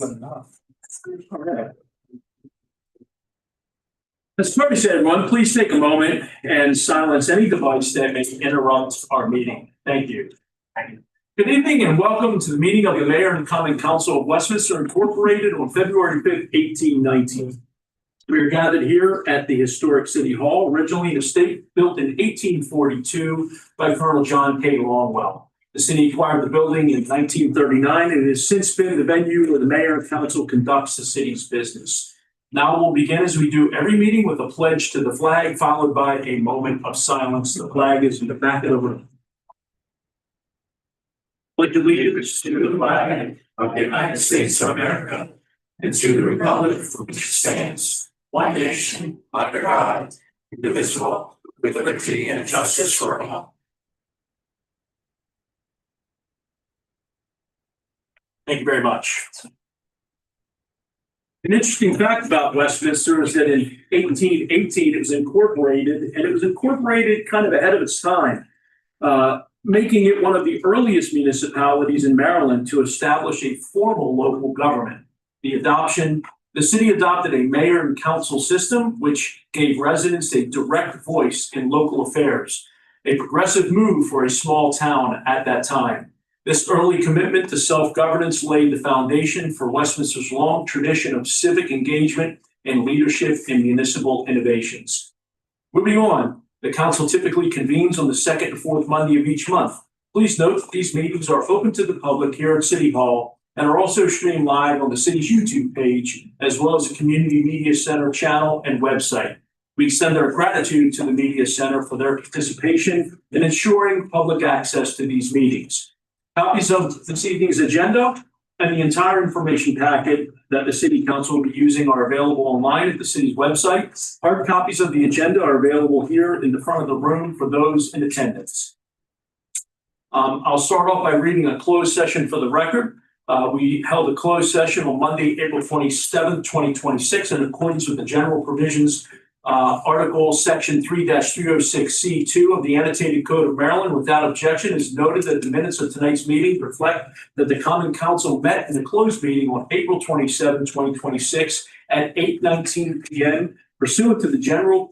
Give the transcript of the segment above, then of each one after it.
All right. As Toby said, everyone, please take a moment and silence any device that may interrupt our meeting. Thank you. Good evening and welcome to the meeting of the Mayor and Common Council of Westminster Incorporated on February 5th, 1819. We are gathered here at the historic City Hall, originally an estate built in 1842 by Colonel John K. Longwell. The city acquired the building in 1939 and it has since been the venue where the Mayor and Council conducts the city's business. Now we'll begin, as we do every meeting, with a pledge to the flag, followed by a moment of silence. The flag is in the back of the room. Pledge allegiance to the flag of the United States of America and to the republic for which it stands, one nation, under God, indivisible, with liberty and justice for all. Thank you very much. An interesting fact about Westminster is that in 1818 it was incorporated, and it was incorporated kind of ahead of its time, making it one of the earliest municipalities in Maryland to establish a formal local government. The city adopted a mayor and council system, which gave residents a direct voice in local affairs, a progressive move for a small town at that time. This early commitment to self-governance laid the foundation for Westminster's long tradition of civic engagement and leadership in municipal innovations. Moving on, the council typically convenes on the second and fourth Monday of each month. Please note that these meetings are open to the public here at City Hall and are also streamed live on the city's YouTube page, as well as the Community Media Center channel and website. We extend our gratitude to the Media Center for their participation in ensuring public access to these meetings. Copies of this evening's agenda and the entire information packet that the City Council will be using are available online at the city's website. Hard copies of the agenda are available here in the front of the room for those in attendance. I'll start off by reading a closed session for the record. We held a closed session on Monday, April 27th, 2026, in accordance with the general provisions Article Section 3-306C2 of the Annotated Code of Maryland. Without objection, is noted that the minutes of tonight's meeting reflect that the Common Council met in a closed meeting on April 27, 2026 at 8:19 p.m. pursuant to the general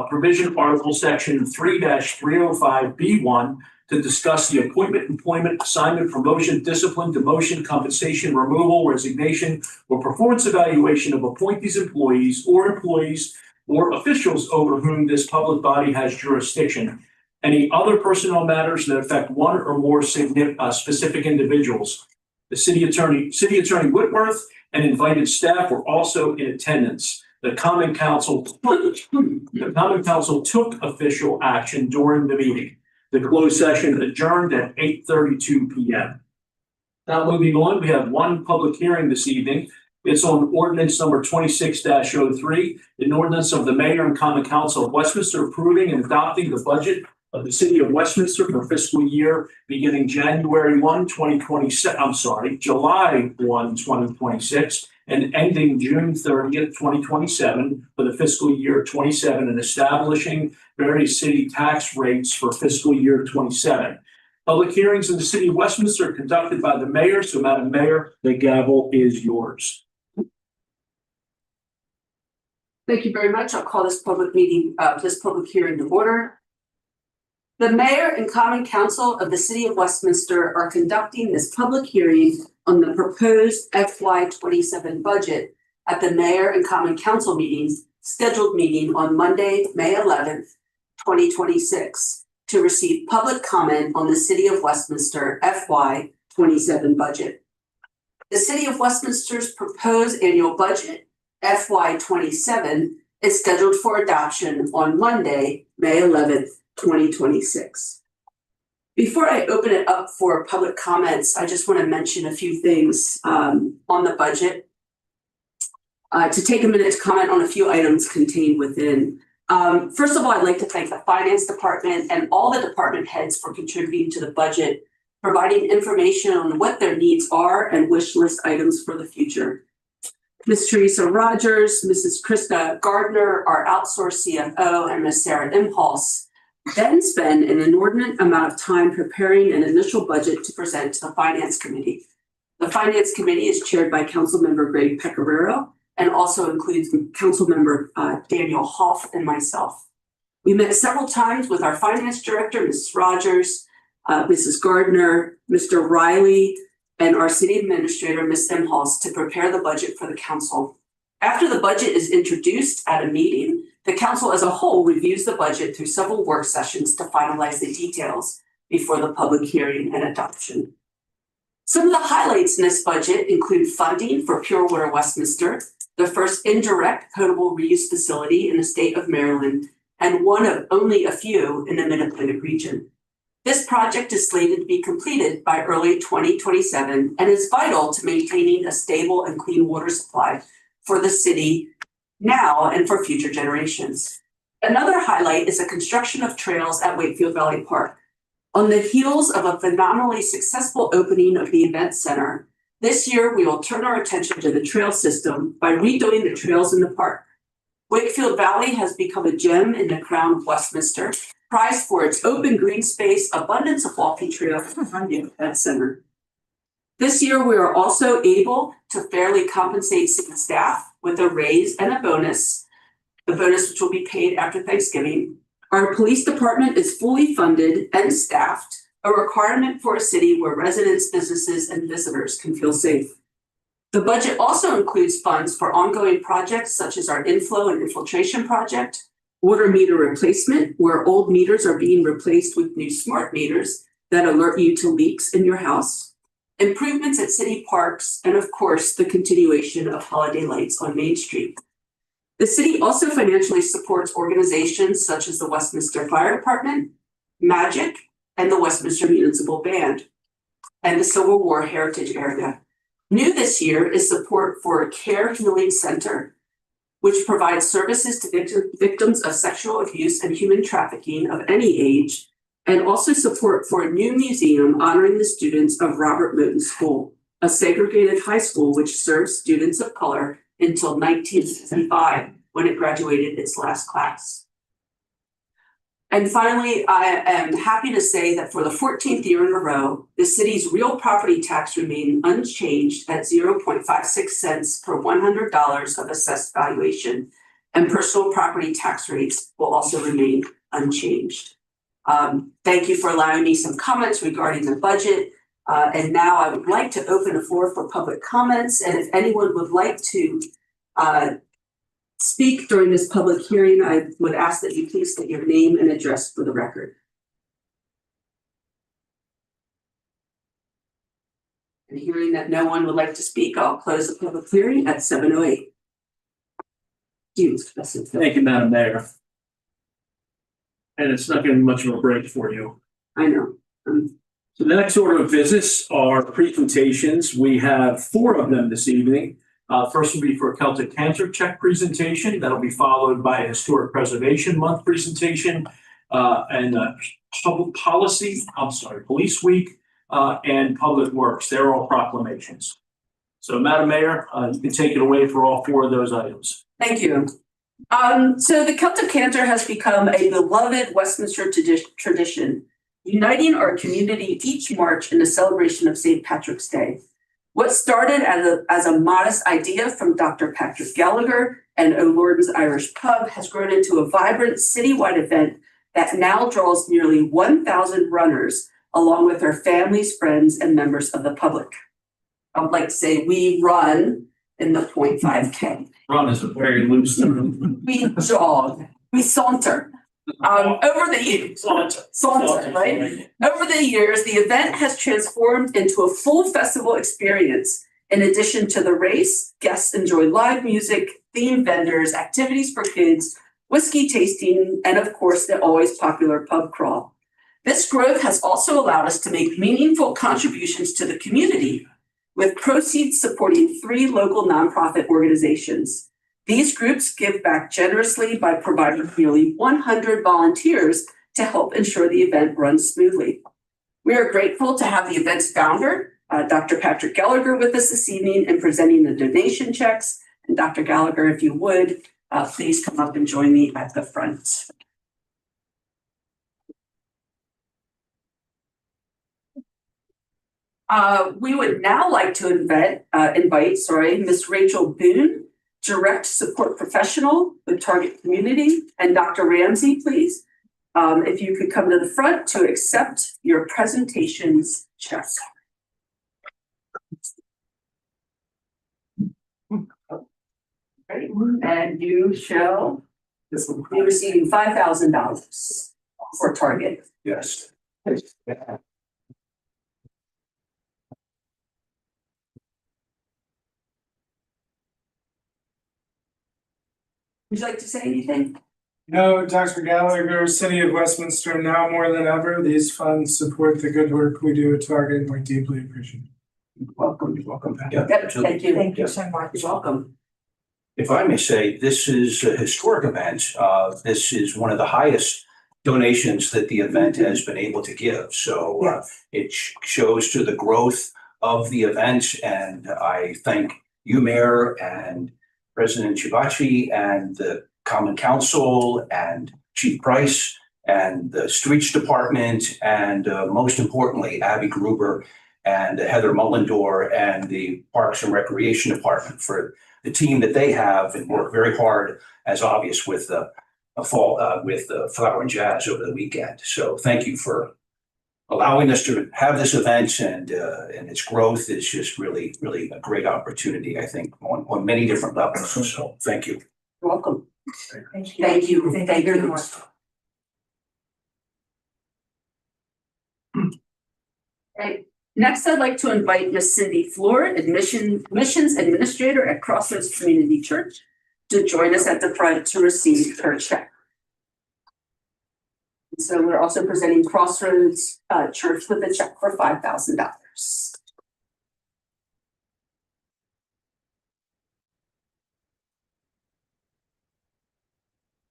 provision Article Section 3-305B1 to discuss the appointment, employment, assignment, promotion, discipline, demotion, compensation, removal, resignation, or performance evaluation of appointees, employees or officials over whom this public body has jurisdiction. Any other personnel matters that affect one or more specific individuals. The city attorney Whitworth and invited staff were also in attendance. The Common Council took official action during the meeting. The closed session adjourned at 8:32 p.m. Now moving on, we have one public hearing this evening. It's on ordinance number 26-03, an ordinance of the Mayor and Common Council of Westminster approving and adopting the budget of the City of Westminster for fiscal year beginning July 1, 2026, and ending June 30th, 2027 for the fiscal year 27, and establishing various city tax rates for fiscal year 27. Public hearings in the City of Westminster are conducted by the Mayor. So, Madam Mayor, the gavel is yours. Thank you very much. I'll call this public hearing to order. The Mayor and Common Council of the City of Westminster are conducting this public hearing on the proposed FY27 budget at the Mayor and Common Council scheduled meeting on Monday, May 11th, 2026, to receive public comment on the City of Westminster FY27 budget. The City of Westminster's proposed annual budget FY27 is scheduled for adoption on Monday, May 11th, 2026. Before I open it up for public comments, I just want to mention a few things on the budget. To take a minute to comment on a few items contained within. First of all, I'd like to thank the Finance Department and all the department heads for contributing to the budget, providing information on what their needs are and wish list items for the future. Ms. Teresa Rogers, Mrs. Krista Gardner, our outsourced CFO, and Ms. Sarah Imholz then spend an inordinate amount of time preparing an initial budget to present to the Finance Committee. The Finance Committee is chaired by Councilmember Greg Pecoraro and also includes Councilmember Daniel Hoff and myself. We met several times with our Finance Director, Mrs. Rogers, Mrs. Gardner, Mr. Riley, and our City Administrator, Ms. Imhoff, to prepare the budget for the Council. After the budget is introduced at a meeting, the Council as a whole reviews the budget through several work sessions to finalize the details before the public hearing and adoption. Some of the highlights in this budget include funding for Pure Water Westminster, the first indirect potable reuse facility in the state of Maryland, and one of only a few in the Mid-Atlantic region. This project is slated to be completed by early 2027 and is vital to maintaining a stable and clean water supply for the city now and for future generations. Another highlight is the construction of trails at Wakefield Valley Park. On the heels of a phenomenally successful opening of the event center, this year we will turn our attention to the trail system by redoing the trails in the park. Wakefield Valley has become a gem in the crown of Westminster, prized for its open green space, abundance of walking trails, and the event center. This year, we are also able to fairly compensate city staff with a raise and a bonus, the bonus which will be paid after Thanksgiving. Our police department is fully funded and staffed, a requirement for a city where residents, businesses, and visitors can feel safe. The budget also includes funds for ongoing projects such as our inflow and infiltration project, water meter replacement, where old meters are being replaced with new smart meters that alert you to leaks in your house, improvements at city parks, and of course, the continuation of holiday lights on Main Street. The city also financially supports organizations such as the Westminster Fire Department, MAGIC, and the Westminster Municipal Band, and the Civil War Heritage Area. New this year is support for a care healing center, which provides services to victims of sexual abuse and human trafficking of any age, and also support for a new museum honoring the students of Robert Moton School, a segregated high school which serves students of color until 1965, when it graduated its last class. And finally, I am happy to say that for the 14th year in a row, the city's real property tax remained unchanged at 0.56 cents per $100 of assessed valuation, and personal property tax rates will also remain unchanged. Thank you for allowing me some comments regarding the budget. And now I would like to open the floor for public comments. And if anyone would like to speak during this public hearing, I would ask that you please state your name and address for the record. And hearing that no one would like to speak, I'll close the public hearing at 7:08. Thank you, Madam Mayor. And it's not going to be much of a break for you. I know. So the next order of business are presentations. We have 4 of them this evening. First will be for a Celtic Cancer Check presentation. That'll be followed by a Historic Preservation Month presentation and public policy, Police Week and Public Works. They're all proclamations. So Madam Mayor, you can take it away for all 4 of those items. Thank you. So the Celtic Cantor has become a beloved Westminster tradition, uniting our community each March in the celebration of St. Patrick's Day. What started as a modest idea from Dr. Patrick Gallagher and O'Lorden's Irish Pub has grown into a vibrant citywide event that now draws nearly 1,000 runners, along with their families, friends, and members of the public. I would like to say we run in the 0.5K. Run is a very loose term. We jog, we saunter. Over the years, saunter, right? Over the years, the event has transformed into a full festival experience. In addition to the race, guests enjoy live music, themed vendors, activities for kids, whiskey tasting, and of course, the always popular pub crawl. This growth has also allowed us to make meaningful contributions to the community, with proceeds supporting 3 local nonprofit organizations. These groups give back generously by providing nearly 100 volunteers to help ensure the event runs smoothly. We are grateful to have the event's founder, Dr. Patrick Gallagher, with us this evening and presenting the donation checks. And Dr. Gallagher, if you would, please come up and join me at the front. We would now like to invite Miss Rachel Boone, Direct Support Professional with Target Community, and Dr. Ramsey, please. If you could come to the front to accept your presentations check. Right. And you shall be receiving $5,000 for Target. Yes. Would you like to say anything? No, Dr. Gallagher, City of Westminster, now more than ever, these funds support the good work we do at Target, and we deeply appreciate it. Welcome. Yep, thank you. Thank you so much. You're welcome. If I may say, this is a historic event. This is one of the highest donations that the event has been able to give. So it shows to the growth of the event. And I thank you, Mayor, and President Chibachi, and the Common Council, and Chief Price, and the Streets Department, and most importantly, Abby Gruber and Heather Mullendor and the Parks and Recreation Department for the team that they have and work very hard, as obvious with the Flower and Jazz over the weekend. So thank you for allowing us to have this event, and its growth is just really, really a great opportunity, I think, on many different levels. So thank you. You're welcome. Thank you. Thank you. Thank you very much. Right. Next, I'd like to invite Miss Cindy Floor, Admissions Administrator at Crossroads Community Church, to join us at the front to receive her check. And so we're also presenting Crossroads Church with a check for $5,000.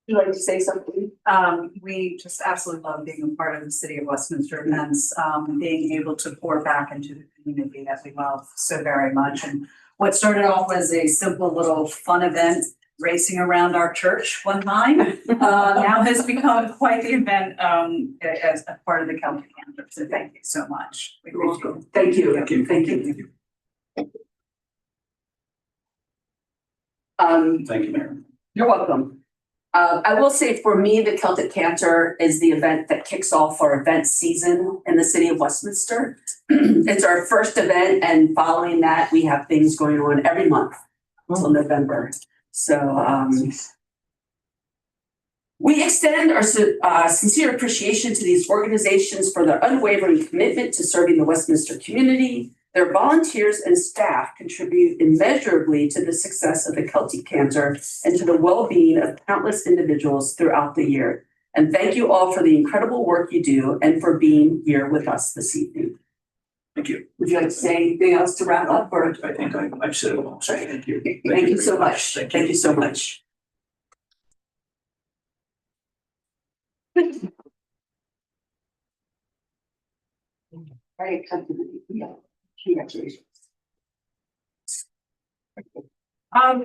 Would you like to say something? We just absolutely love being a part of the City of Westminster events, being able to pour back into the community that we love so very much. And what started off as a simple little fun event, racing around our church one time, now has become quite the event as a part of the Celtic Cantor. So thank you so much. We You're appreciate it. welcome. Thank you. Thank you. Thank you. Thank you, Mayor. You're welcome. I will say for me, the Celtic Cantor is the event that kicks off our event season in the City of Westminster. It's our first event, and following that, we have things going on every month until November. So we extend our sincere appreciation to these organizations for their unwavering commitment to serving the Westminster community. Their volunteers and staff contribute immeasurably to the success of the Celtic Cantor and to the well-being of countless individuals throughout the year. And thank you all for the incredible work you do and for being here with us this evening. Thank you. Would you like to say anything else to wrap up, or? I think I've said it all. So thank you. Thank you so much. Thank you. Thank you so much. Right. Congratulations.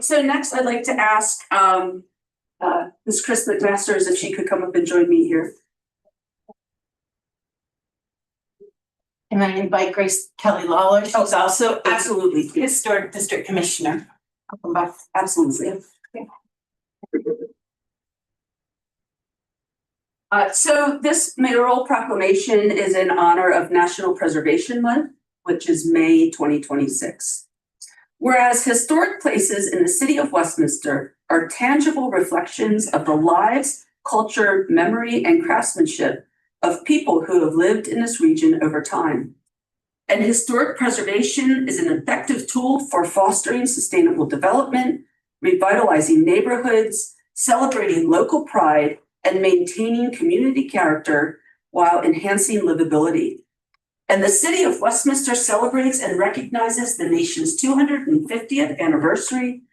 So next I'd like to ask Ms. Chris McMasters if she could come up and join me here. And I invite Grace Kelly Lawler. She's also a Absolutely. historic district commissioner. Welcome back. Absolutely. So this mayoral proclamation is in honor of National Preservation Month, which is May 2026. Whereas historic places in the City of Westminster are tangible reflections of the lives, culture, memory, and craftsmanship of people who have lived in this region over time. And historic preservation is an effective tool for fostering sustainable development, revitalizing neighborhoods, celebrating local pride, and maintaining community character while enhancing livability. And the City of Westminster celebrates and recognizes the nation's 250th anniversary,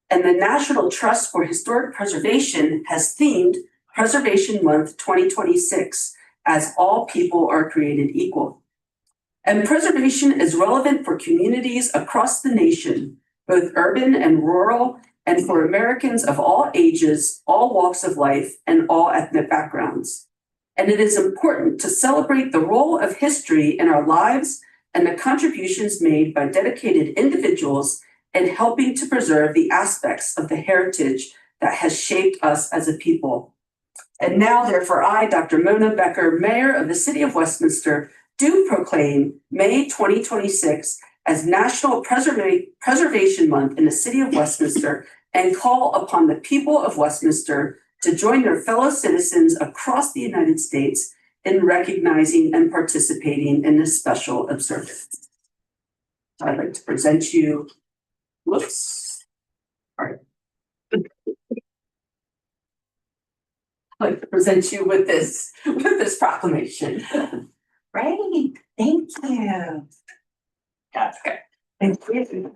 and the National Trust for Historic Preservation has themed Preservation Month 2026 as all people are created equal. And preservation is relevant for communities across the nation, both urban and rural, and for Americans of all ages, all walks of life, and all ethnic backgrounds. And it is important to celebrate the role of history in our lives and the contributions made by dedicated individuals in helping to preserve the aspects of the heritage that has shaped us as a people. And now, therefore, I, Dr. Mona Becker, Mayor of the City of Westminster, do proclaim May 2026 as National Preservation Month in the City of Westminster and call upon the people of Westminster to join their fellow citizens across the United States in recognizing and participating in this special observance. So I'd like to present you, whoops, all right. I'd like to present you with this proclamation. Great, thank you. Okay. Thank you.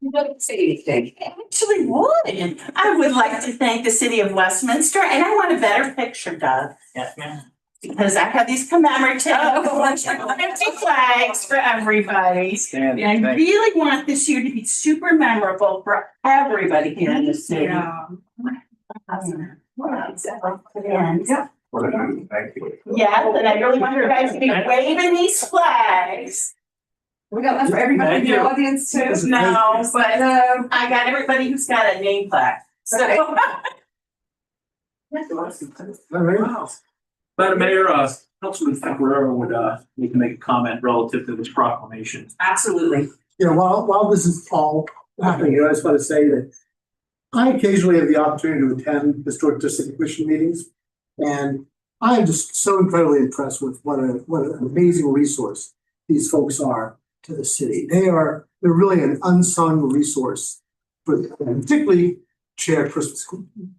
You don't say anything. Actually would. I would like to thank the city of Westminster, and I want a better picture, Doug. Yes, ma'am. Because I have these commemorative empty flags for everybody. And I really want this year to be super memorable for everybody here in the city. Yeah. Thank you. Yes, and I really want you guys to be waving these flags. We got that for everybody in the audience too. No, but I got everybody who's got a name plaque. So. Wow. Madam Mayor, Councilman Ferrero would need to make a comment relative to this proclamation. Absolutely. You know, while this is all happening here, I just want to say that I occasionally have the opportunity to attend historic district commission meetings, and I am just so incredibly impressed with what an amazing resource these folks are to the city. They're really an unsung resource for, particularly Chair Chris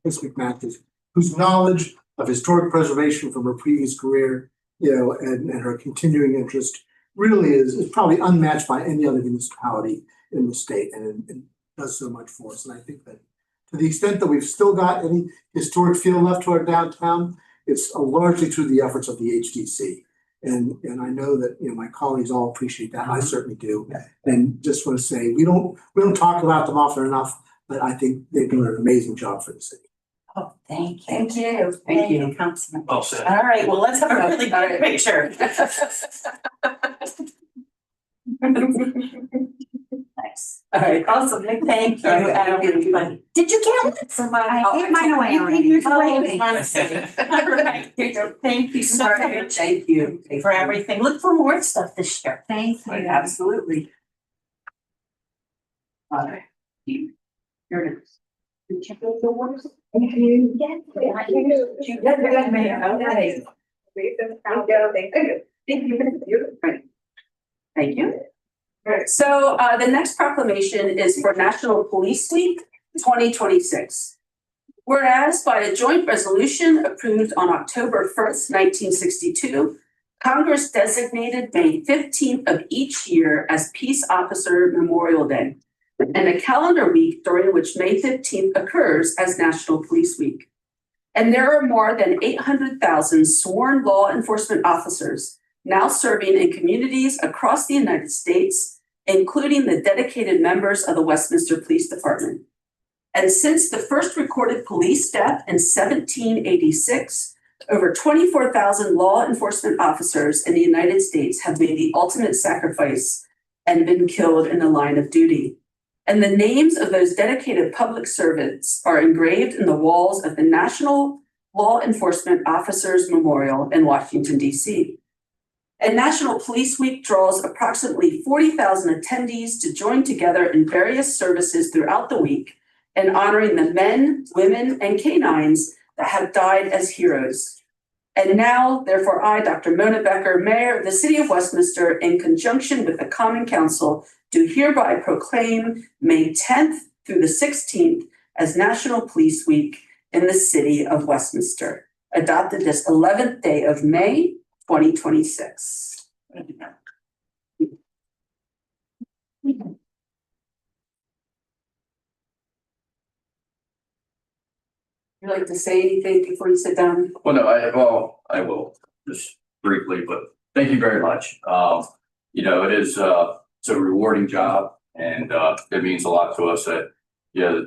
McMathis, whose knowledge of historic preservation from her previous career, you know, and her continuing interest really is probably unmatched by any other municipality in the state, and does so much for us. And I think that to the extent that we've still got any historic feel left to our downtown, it's largely through the efforts of the HDC. And I know that, you know, my colleagues all appreciate that. I certainly do. And just want to say, we don't talk about them often enough, but I think they're doing an amazing job for the city. Oh, thank you. Thank you. Thank you. Councilman. Well said. All right, well, let's have a really good picture. Nice. All right, awesome. Thank you, everybody. Did you get it? I gave mine away already. You're Oh, great. All right, thank you so much Thank you. for everything. Look for more stuff this year. Thank you. Absolutely. All right. Here it is. Thank you. Thank you. All right, so the next proclamation is for National Police Week 2026. Whereas by a joint resolution approved on October 1st, 1962, Congress designated May 15th of each year as Peace Officer Memorial Day, and a calendar week during which May 15th occurs as National Police Week. And there are more than 800,000 sworn law enforcement officers now serving in communities across the United States, including the dedicated members of the Westminster Police Department. And since the first recorded police death in 1786, over 24,000 law enforcement officers in the United States have made the ultimate sacrifice and been killed in the line of duty. And the names of those dedicated public servants are engraved in the walls of the National Law Enforcement Officers Memorial in Washington, D.C. And National Police Week draws approximately 40,000 attendees to join together in various services throughout the week in honoring the men, women, and canines that have died as heroes. And now, therefore, I, Dr. Mona Becker, Mayor of the City of Westminster, in conjunction with the Common Council, do hereby proclaim May 10th through the 16th as National Police Week in the City of Westminster, adopted this 11th day of May, 2026. Would you like to say anything before you sit down? Well, no, I will just briefly, but thank you very much. You know, it is, it's a rewarding job, and it means a lot to us that, yeah,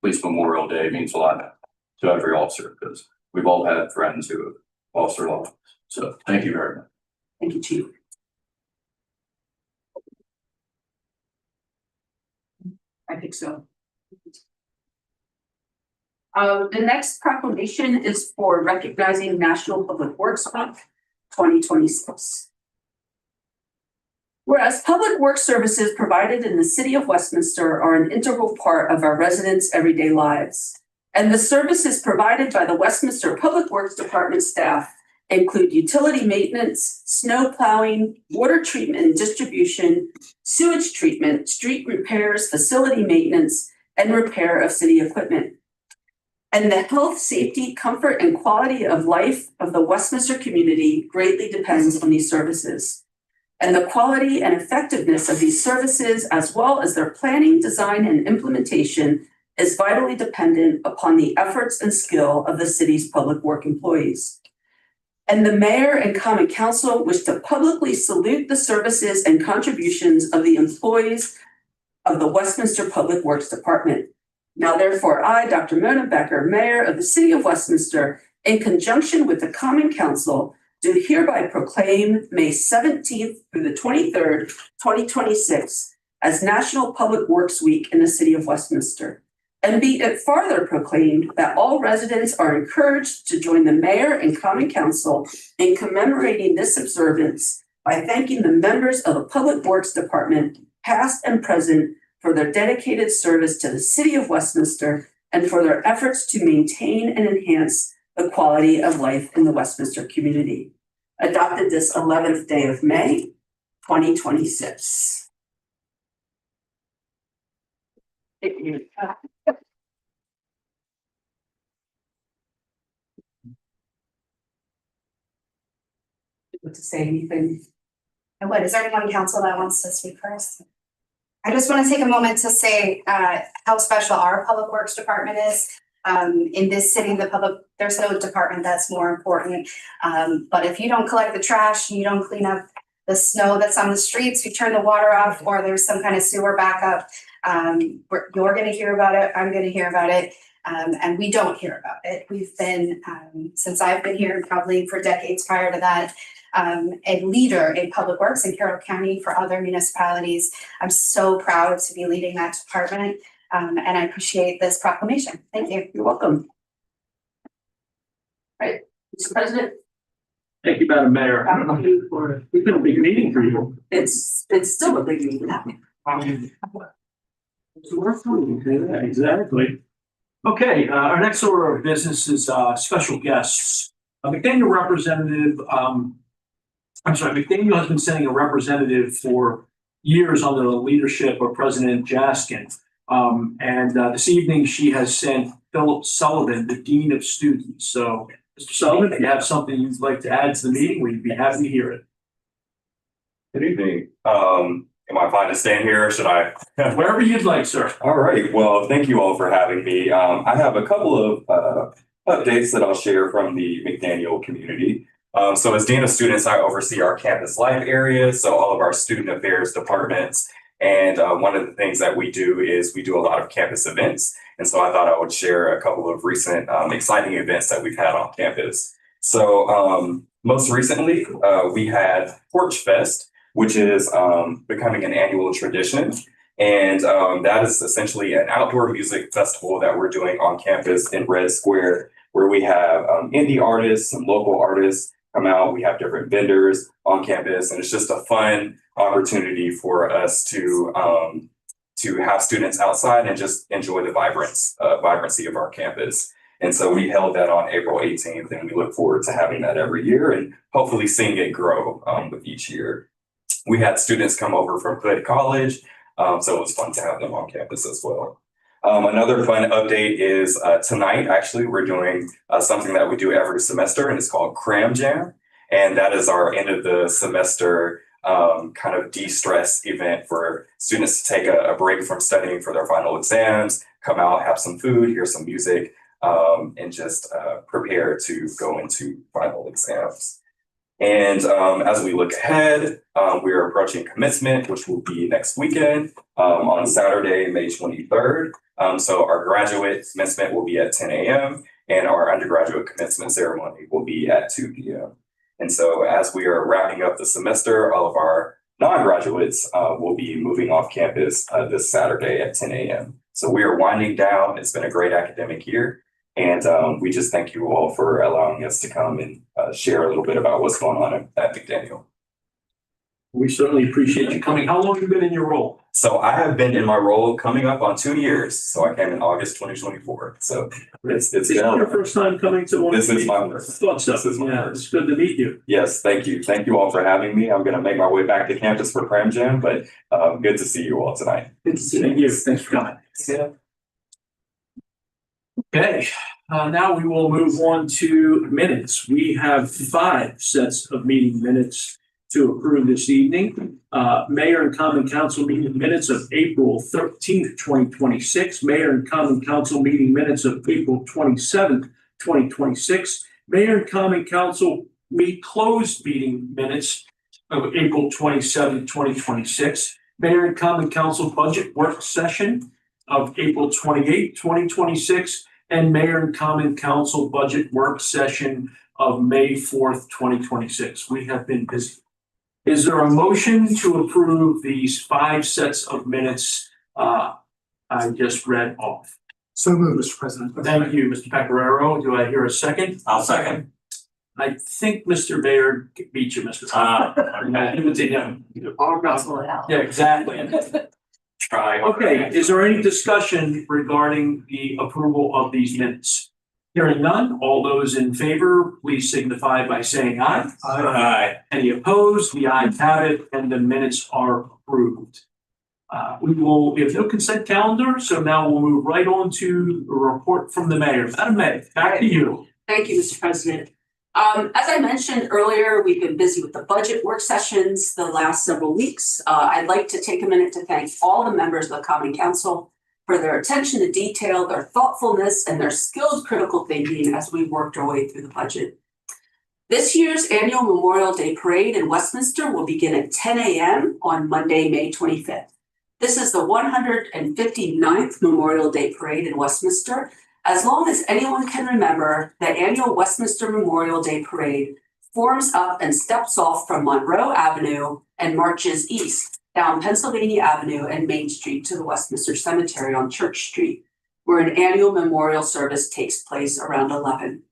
Police Memorial Day means a lot to every officer, because we've all had friends who have lost their lives. So thank you very much. Thank you, Chief. I think so. The next proclamation is for recognizing National Public Works Month 2026. Whereas public works services provided in the city of Westminster are an integral part of our residents' everyday lives. And the services provided by the Westminster Public Works Department staff include utility maintenance, snow plowing, water treatment and distribution, sewage treatment, street repairs, facility maintenance, and repair of city equipment. And the health, safety, comfort, and quality of life of the Westminster community greatly depends on these services. And the quality and effectiveness of these services, as well as their planning, design, and implementation, is vitally dependent upon the efforts and skill of the city's public work employees. And the mayor and common council wish to publicly salute the services and contributions of the employees of the Westminster Public Works Department. Now therefore, I, Dr. Mona Becker, Mayor of the City of Westminster, in conjunction with the Common Council, do hereby proclaim May 17th through the 23rd, 2026 as National Public Works Week in the City of Westminster. And be it further proclaimed that all residents are encouraged to join the Mayor and Common Council in commemorating this observance by thanking the members of the Public Works Department, past and present, for their dedicated service to the City of Westminster and for their efforts to maintain and enhance the quality of life in the Westminster community. Adopted this 11th day of May, 2026. To say anything? And what, is there anyone in council that wants to speak first? I just want to take a moment to say how special our public works department is. In this city, there's no department that's more important. But if you don't collect the trash, you don't clean up the snow that's on the streets, you turn the water off, or there's some kind of sewer backup, you're going to hear about it, I'm going to hear about it. And we don't hear about it. We've been, since I've been here, probably for decades prior to that, a leader in public works in Carroll County for other municipalities. I'm so proud to be leading that department, and I appreciate this proclamation. Thank you. You're welcome. Right, Mr. President. Thank you, Madam Mayor. It's been a big meeting for you. It's still a big meeting. Exactly. Okay, our next order of business is special guests. McDaniel representative, McDaniel has been sending a representative for years under the leadership of President Jaskin. And this evening she has sent Philip Sullivan, the Dean of Students. So, Mr. Sullivan, if you have something you'd like to add to the meeting, we'd be happy to hear it. Good evening. Am I fine to stand here or should I? Wherever you'd like, sir. All right. Well, thank you all for having me. I have a couple of updates that I'll share from the McDaniel community. So as Dean of Students, I oversee our campus life area, so all of our student affairs departments. And one of the things that we do is we do a lot of campus events. And so I thought I would share a couple of recent exciting events that we've had on campus. So most recently, we had Porch Fest, which is becoming an annual tradition. And that is essentially an outdoor music festival that we're doing on campus in Red Square, where we have indie artists, some local artists come out. We have different vendors on campus, and it's just a fun opportunity for us to have students outside and just enjoy the vibrancy of our campus. And so we held that on April 18th, and we look forward to having that every year and hopefully seeing it grow with each year. We had students come over from Hood College, so it was fun to have them on campus as well. Another fun update is tonight, actually, we're doing something that we do every semester, and it's called Cram Jam. And that is our end of the semester kind of de-stress event for students to take a break from studying for their final exams, come out, have some food, hear some music, and just prepare to go into final exams. And as we look ahead, we are approaching commencement, which will be next weekend on Saturday, May 23rd. So our graduate commencement will be at 10 a.m. and our undergraduate commencement ceremony will be at 2 p.m. And so as we are wrapping up the semester, all of our non-graduates will be moving off campus this Saturday at 10 a.m. So we are winding down. It's been a great academic year. And we just thank you all for allowing us to come and share a little bit about what's going on at McDaniel. We certainly appreciate you coming. How long have you been in your role? So I have been in my role coming up on 2 years. So I came in August 2024. So it's This is been your first time coming to one of This is these? my first. I thought so. This is my Yeah, first. it's good to meet you. Yes, thank you. Thank you all for having me. I'm going to make my way back to campus for Pram Jam, but good to see you all tonight. Good to see you. Thanks for coming. Okay, now we will move on to minutes. We have 5 sets of meeting minutes to approve this evening. Mayor and Common Council meeting minutes of April 13th, 2026. Mayor and Common Council meeting minutes of April 27th, 2026. Mayor and Common Council closed meeting minutes of April 27th, 2026. Mayor and Common Council budget work session of April 28th, 2026. And Mayor and Common Council budget work session of May 4th, 2026. We have been busy. Is there a motion to approve these 5 sets of minutes I just read off? So moved, Mr. President. Thank you, Mr. Pecoraro. Do I hear a second? I'll second. I think Mr. Baird beat you, Mr. Arm wrestle it out. Yeah, exactly. Try. Okay, is there any discussion regarding the approval of these minutes? Hearing none, all those in favor, please signify by saying aye. Aye. Any opposed? The ayes have it, and the minutes are approved. We have no consent calendar, so now we'll move right on to a report from the mayor. Madam Mayor, back to you. Thank you, Mr. President. As I mentioned earlier, we've been busy with the budget work sessions the last several weeks. I'd like to take a minute to thank all the members of the Common Council for their attention to detail, their thoughtfulness, and their skilled critical thinking as we worked our way through the budget. This year's annual Memorial Day Parade in Westminster will begin at 10 a.m. on Monday, May 25th. This is the 159th Memorial Day Parade in Westminster. As long as anyone can remember, the annual Westminster Memorial Day Parade forms up and steps off from Monroe Avenue and marches east down Pennsylvania Avenue and Main Street to the Westminster Cemetery on Church Street, where an annual memorial service takes place around 11.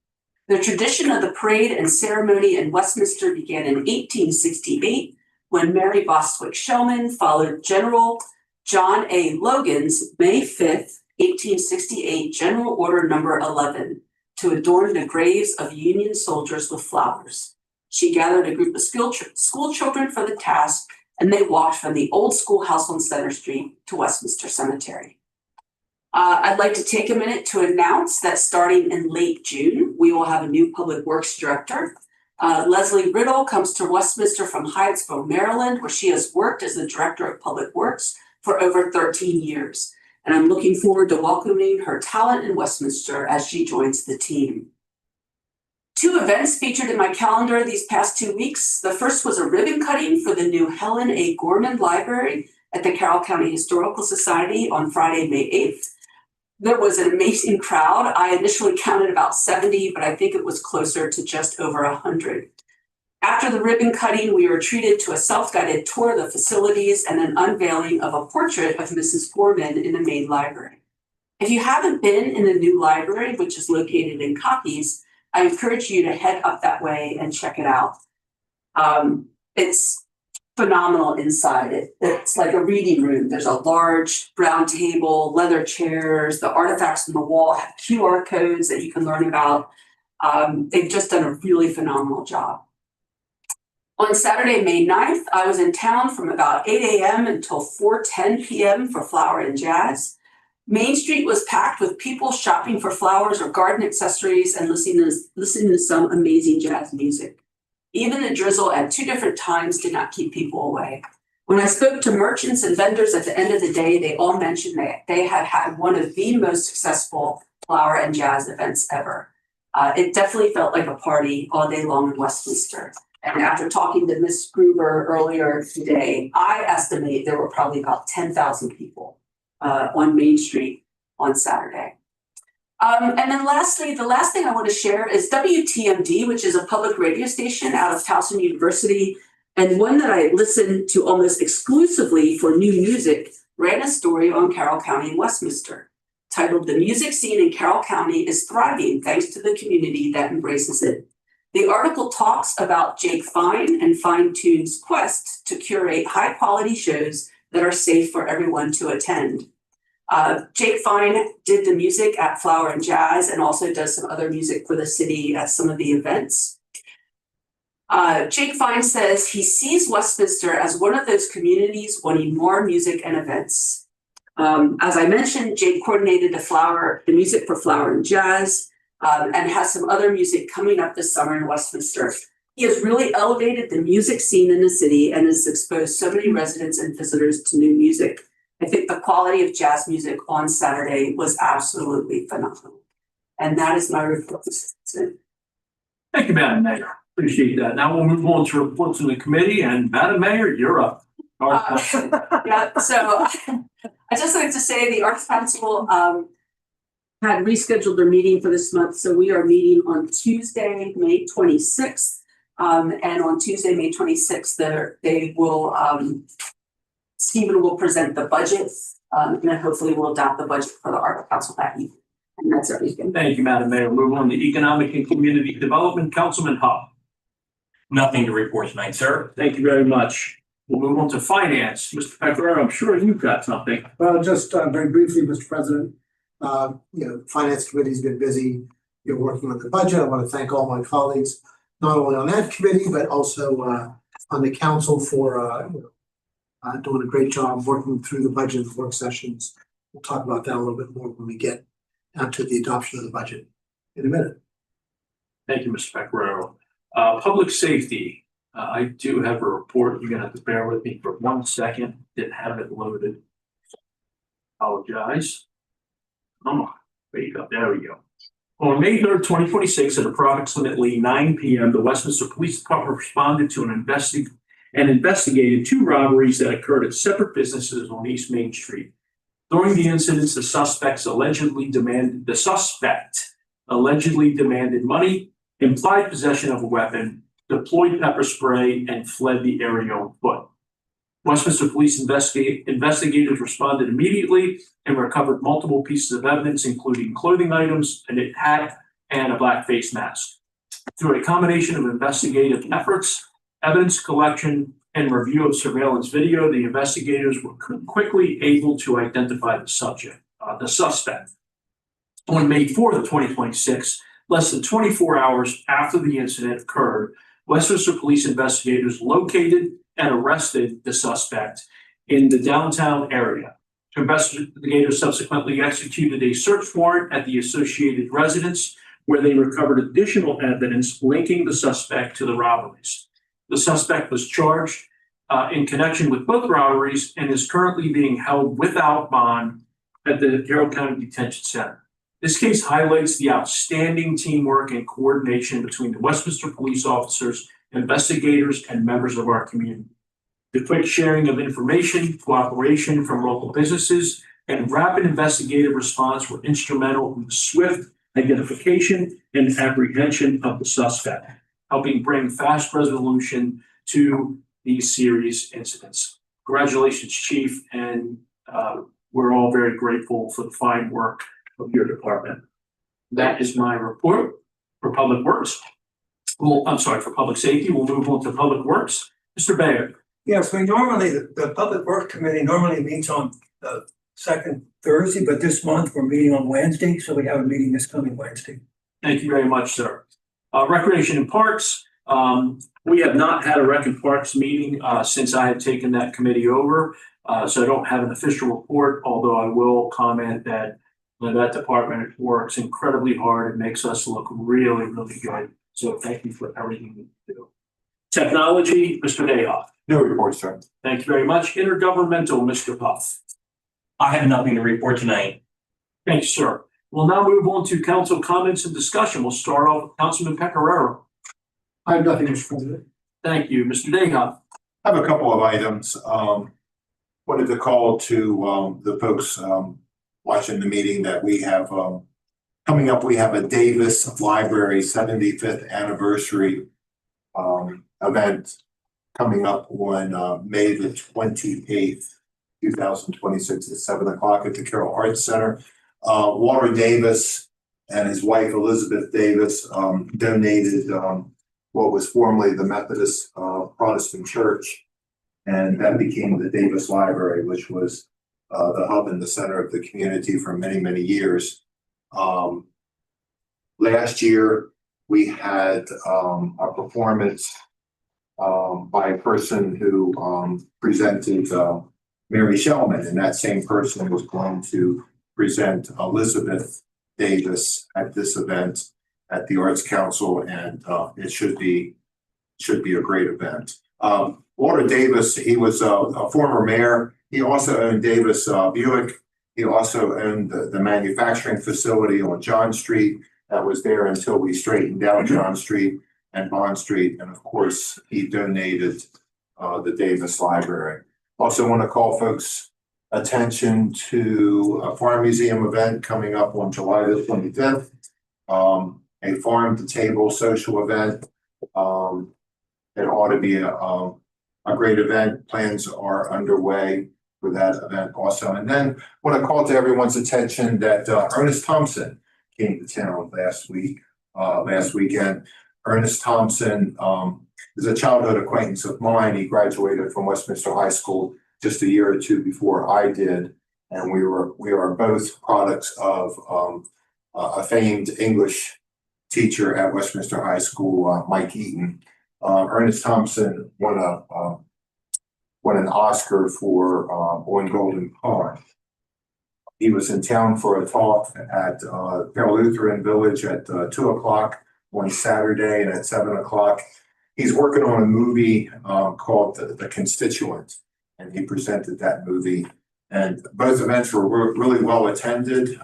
The tradition of the parade and ceremony in Westminster began in 1868 when Mary Bostwick Shellman followed General John A. Logan's May 5th, 1868 General Order Number 11 to adorn the graves of Union soldiers with flowers. She gathered a group of school children for the task, and they walked from the old schoolhouse on Center Street to Westminster Cemetery. I'd like to take a minute to announce that starting in late June, we will have a new Public Works Director. Leslie Riddle comes to Westminster from Hyattsville, Maryland, where she has worked as the Director of Public Works for over 13 years. And I'm looking forward to welcoming her talent in Westminster as she joins the team. 2 events featured in my calendar these past 2 weeks. The first was a ribbon cutting for the new Helen A. Gorman Library at the Carroll County Historical Society on Friday, May 8th. There was an amazing crowd. I initially counted about 70, but I think it was closer to just over 100. After the ribbon cutting, we were treated to a self-guided tour of the facilities and an unveiling of a portrait of Mrs. Gorman in the main library. If you haven't been in the new library, which is located in Cockies, I encourage you to head up that way and check it out. It's phenomenal inside. It's like a reading room. There's a large brown table, leather chairs, the artifacts on the wall have QR codes that you can learn about. They've just done a really phenomenal job. On Saturday, May 9th, I was in town from about 8 a.m. until 4:10 p.m. for Flower and Jazz. Main Street was packed with people shopping for flowers or garden accessories and listening to some amazing jazz music. Even the drizzle at 2 different times did not keep people away. When I spoke to merchants and vendors at the end of the day, they all mentioned that they had had one of the most successful flower and jazz events ever. It definitely felt like a party all day long in Westminster. And after talking to Ms. Gruber earlier today, I estimate there were probably about 10,000 people on Main Street on Saturday. And then lastly, the last thing I want to share is WTMD, which is a public radio station out of Towson University, and one that I listen to almost exclusively for new music, ran a story on Carroll County and Westminster titled "The Music Scene in Carroll County is Thriving Thanks to the Community That Embraces It." The article talks about Jake Fine and Fine Tune's quest to curate high-quality shows that are safe for everyone to attend. Jake Fine did the music at Flower and Jazz and also does some other music for the city at some of the events. Jake Fine says he sees Westminster as one of those communities wanting more music and events. As I mentioned, Jake coordinated the music for Flower and Jazz and has some other music coming up this summer in Westminster. He has really elevated the music scene in the city and has exposed so many residents and visitors to new music. I think the quality of jazz music on Saturday was absolutely phenomenal. And that is my report. Thank you, Madam Mayor. Appreciate that. Now we'll move on to reports from the committee, and Madam Mayor, you're up. Yeah, so I just like to say the Arts Council had rescheduled their meeting for this month. So we are meeting on Tuesday, May 26th. And on Tuesday, May 26th, Stephen will present the budget, and then hopefully we'll adopt the budget for the Arts Council that evening. And that's everything. Thank you, Madam Mayor. Move on to Economic and Community Development, Councilman Hop. Nothing to report tonight, sir. Thank you very much. We'll move on to Finance. Mr. Pecoraro, I'm sure you've got something. Well, just very briefly, Mr. President, Finance Committee's been busy, working on the budget. I want to thank all my colleagues, not only on that committee, but also on the council for doing a great job working through the budget work sessions. We'll talk about that a little bit more when we get down to the adoption of the budget in a minute. Thank you, Mr. Pecoraro. Public Safety. I do have a report. You're going to have to bear with me for 1 second. Didn't have it loaded. Apologize. Come on. Wake up. There we go. On May 3rd, 2026, at approximately 9 p.m., the Westminster Police Department responded to and investigated 2 robberies that occurred at separate businesses on East Main Street. During the incidents, the suspect allegedly demanded money, implied possession of a weapon, deployed pepper spray, and fled the area on foot. Westminster Police investigators responded immediately and recovered multiple pieces of evidence, including clothing items, a hat, and a black face mask. Through a combination of investigative efforts, evidence collection, and review of surveillance video, the investigators were quickly able to identify the suspect. On May 4th, 2026, less than 24 hours after the incident occurred, Westminster Police investigators located and arrested the suspect in the downtown area. Investigators subsequently executed a search warrant at the associated residence, where they recovered additional evidence linking the suspect to the robberies. The suspect was charged in connection with both robberies and is currently being held without bond at the Carroll County Detention Center. This case highlights the outstanding teamwork and coordination between the Westminster police officers, investigators, and members of our community. The quick sharing of information, cooperation from local businesses, and rapid investigative response were instrumental in the swift identification and apprehension of the suspect, helping bring fast resolution to these serious incidents. Congratulations, Chief, and we're all very grateful for the fine work of your department. That is my report for Public Works. Well, I'm sorry, for Public Safety. We'll move on to Public Works. Mr. Baird. Yes, we normally, the Public Works Committee normally meets on the second Thursday, but this month we're meeting on Wednesday, so we have a meeting this coming Wednesday. Thank you very much, sir. Recreation and Parks. We have not had a Rec and Parks meeting since I have taken that committee over, so I don't have an official report, although I will comment that that department works incredibly hard. It makes us look really, really good. So thank you for everything you do. Technology, Mr. Dayhoff. No report, sir. Thank you very much. Intergovernmental, Mr. Puff. I have nothing to report tonight. Thanks, sir. We'll now move on to council comments and discussion. We'll start off with Councilman Pecoraro. I have nothing, Mr. President. Thank you, Mr. Dayhoff. I have a couple of items. Wanted to call to the folks watching the meeting that we have Coming up, we have a Davis Library 75th anniversary event coming up on May the 28th, 2026 at 7 o'clock at the Carroll Arts Center. Walter Davis and his wife Elizabeth Davis donated what was formerly the Methodist Protestant Church, and that became the Davis Library, which was the hub and the center of the community for many, many years. Last year, we had a performance by a person who presented Mary Shellman, and that same person was going to present Elizabeth Davis at this event at the Arts Council, and it should be a great event. Walter Davis, he was a former mayor. He also owned Davis Buick. He also owned the manufacturing facility on John Street that was there until we straightened out John Street and Bond Street. And of course, he donated the Davis Library. Also want to call folks' attention to a farm museum event coming up on July the 25th. A farm to table social event. It ought to be a great event. Plans are underway for that event also. And then want to call to everyone's attention that Ernest Thompson came to town last weekend. Ernest Thompson is a childhood acquaintance of mine. He graduated from Westminster High School just a year or two before I did. And we are both products of a famed English teacher at Westminster High School, Mike Eaton. Ernest Thompson won an Oscar for On Golden Pond. He was in town for a talk at Carroll Lutheran Village at 2 o'clock on Saturday, and at 7 o'clock. He's working on a movie called The Constituent, and he presented that movie. And both events were really well attended.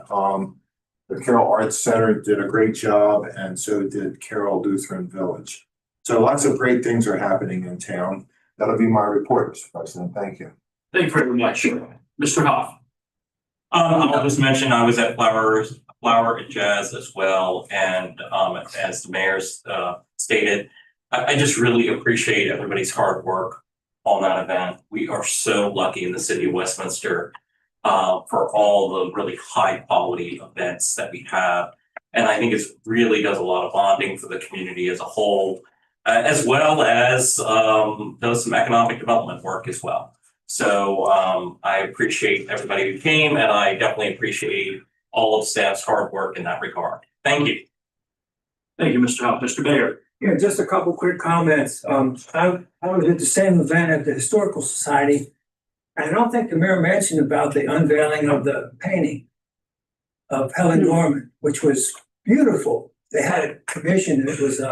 The Carroll Arts Center did a great job, and so did Carroll Lutheran Village. So lots of great things are happening in town. That'll be my report, Mr. President. Thank you. Thank you very much. Mr. Hoff. I'll just mention I was at Flower and Jazz as well, and as the mayor's stated, I just really appreciate everybody's hard work on that event. We are so lucky in the city of Westminster for all the really high quality events that we have. And I think it really does a lot of bonding for the community as a whole, as well as does some economic development work as well. So I appreciate everybody who came, and I definitely appreciate all of staff's hard work in that regard. Thank you. Thank you, Mr. Hoff. Mr. Bayer. Yeah, just a couple quick comments. I was at the same event at the Historical Society. And I don't think the mayor mentioned about the unveiling of the painting of Helen Norman, which was beautiful. They had it commissioned, and it was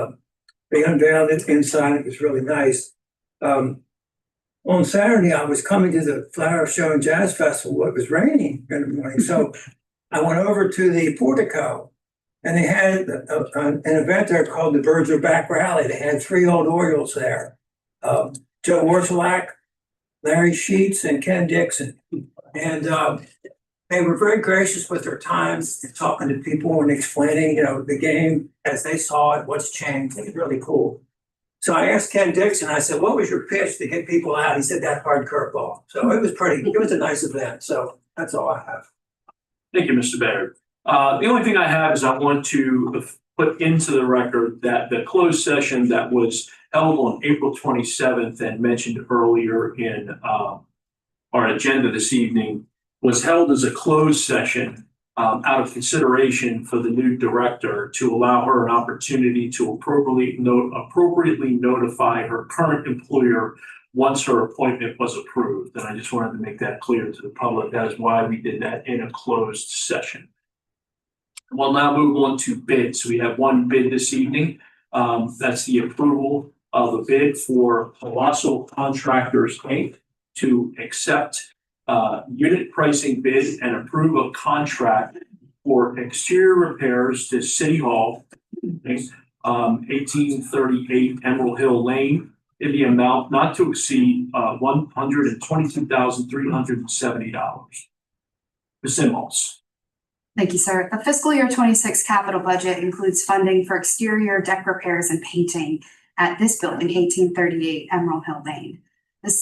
they unveiled it inside. It was really nice. On Saturday, I was coming to the Flower Show and Jazz Festival. It was raining in the morning, so I went over to the portico, and they had an event there called the Birds Are Back Rally. They had 3 old Orioles there, Joe Warzelak, Larry Sheets, and Ken Dixon. And they were very gracious with their time, talking to people and explaining, the game as they saw it, what's changed. It was really cool. So I asked Ken Dixon, I said, what was your pitch to get people out? He said, that hard curveball. So it was a nice event. So that's all I have. Thank you, Mr. Bayer. The only thing I have is I want to put into the record that the closed session that was held on April 27th and mentioned earlier in our agenda this evening was held as a closed session out of consideration for the new director to allow her an opportunity to appropriately notify her current employer once her appointment was approved. And I just wanted to make that clear to the public. That is why we did that in a closed session. We'll now move on to bids. We have one bid this evening. That's the approval of a bid for Colossal Contractors, Inc. to accept unit pricing bid and approve a contract for exterior repairs to City Hall, 1838 Emerald Hill Lane, in the amount not to exceed $122,370. Ms. Simmons. Thank you, sir. The fiscal year 26 capital budget includes funding for exterior deck repairs and painting at this building, 1838 Emerald Hill Lane,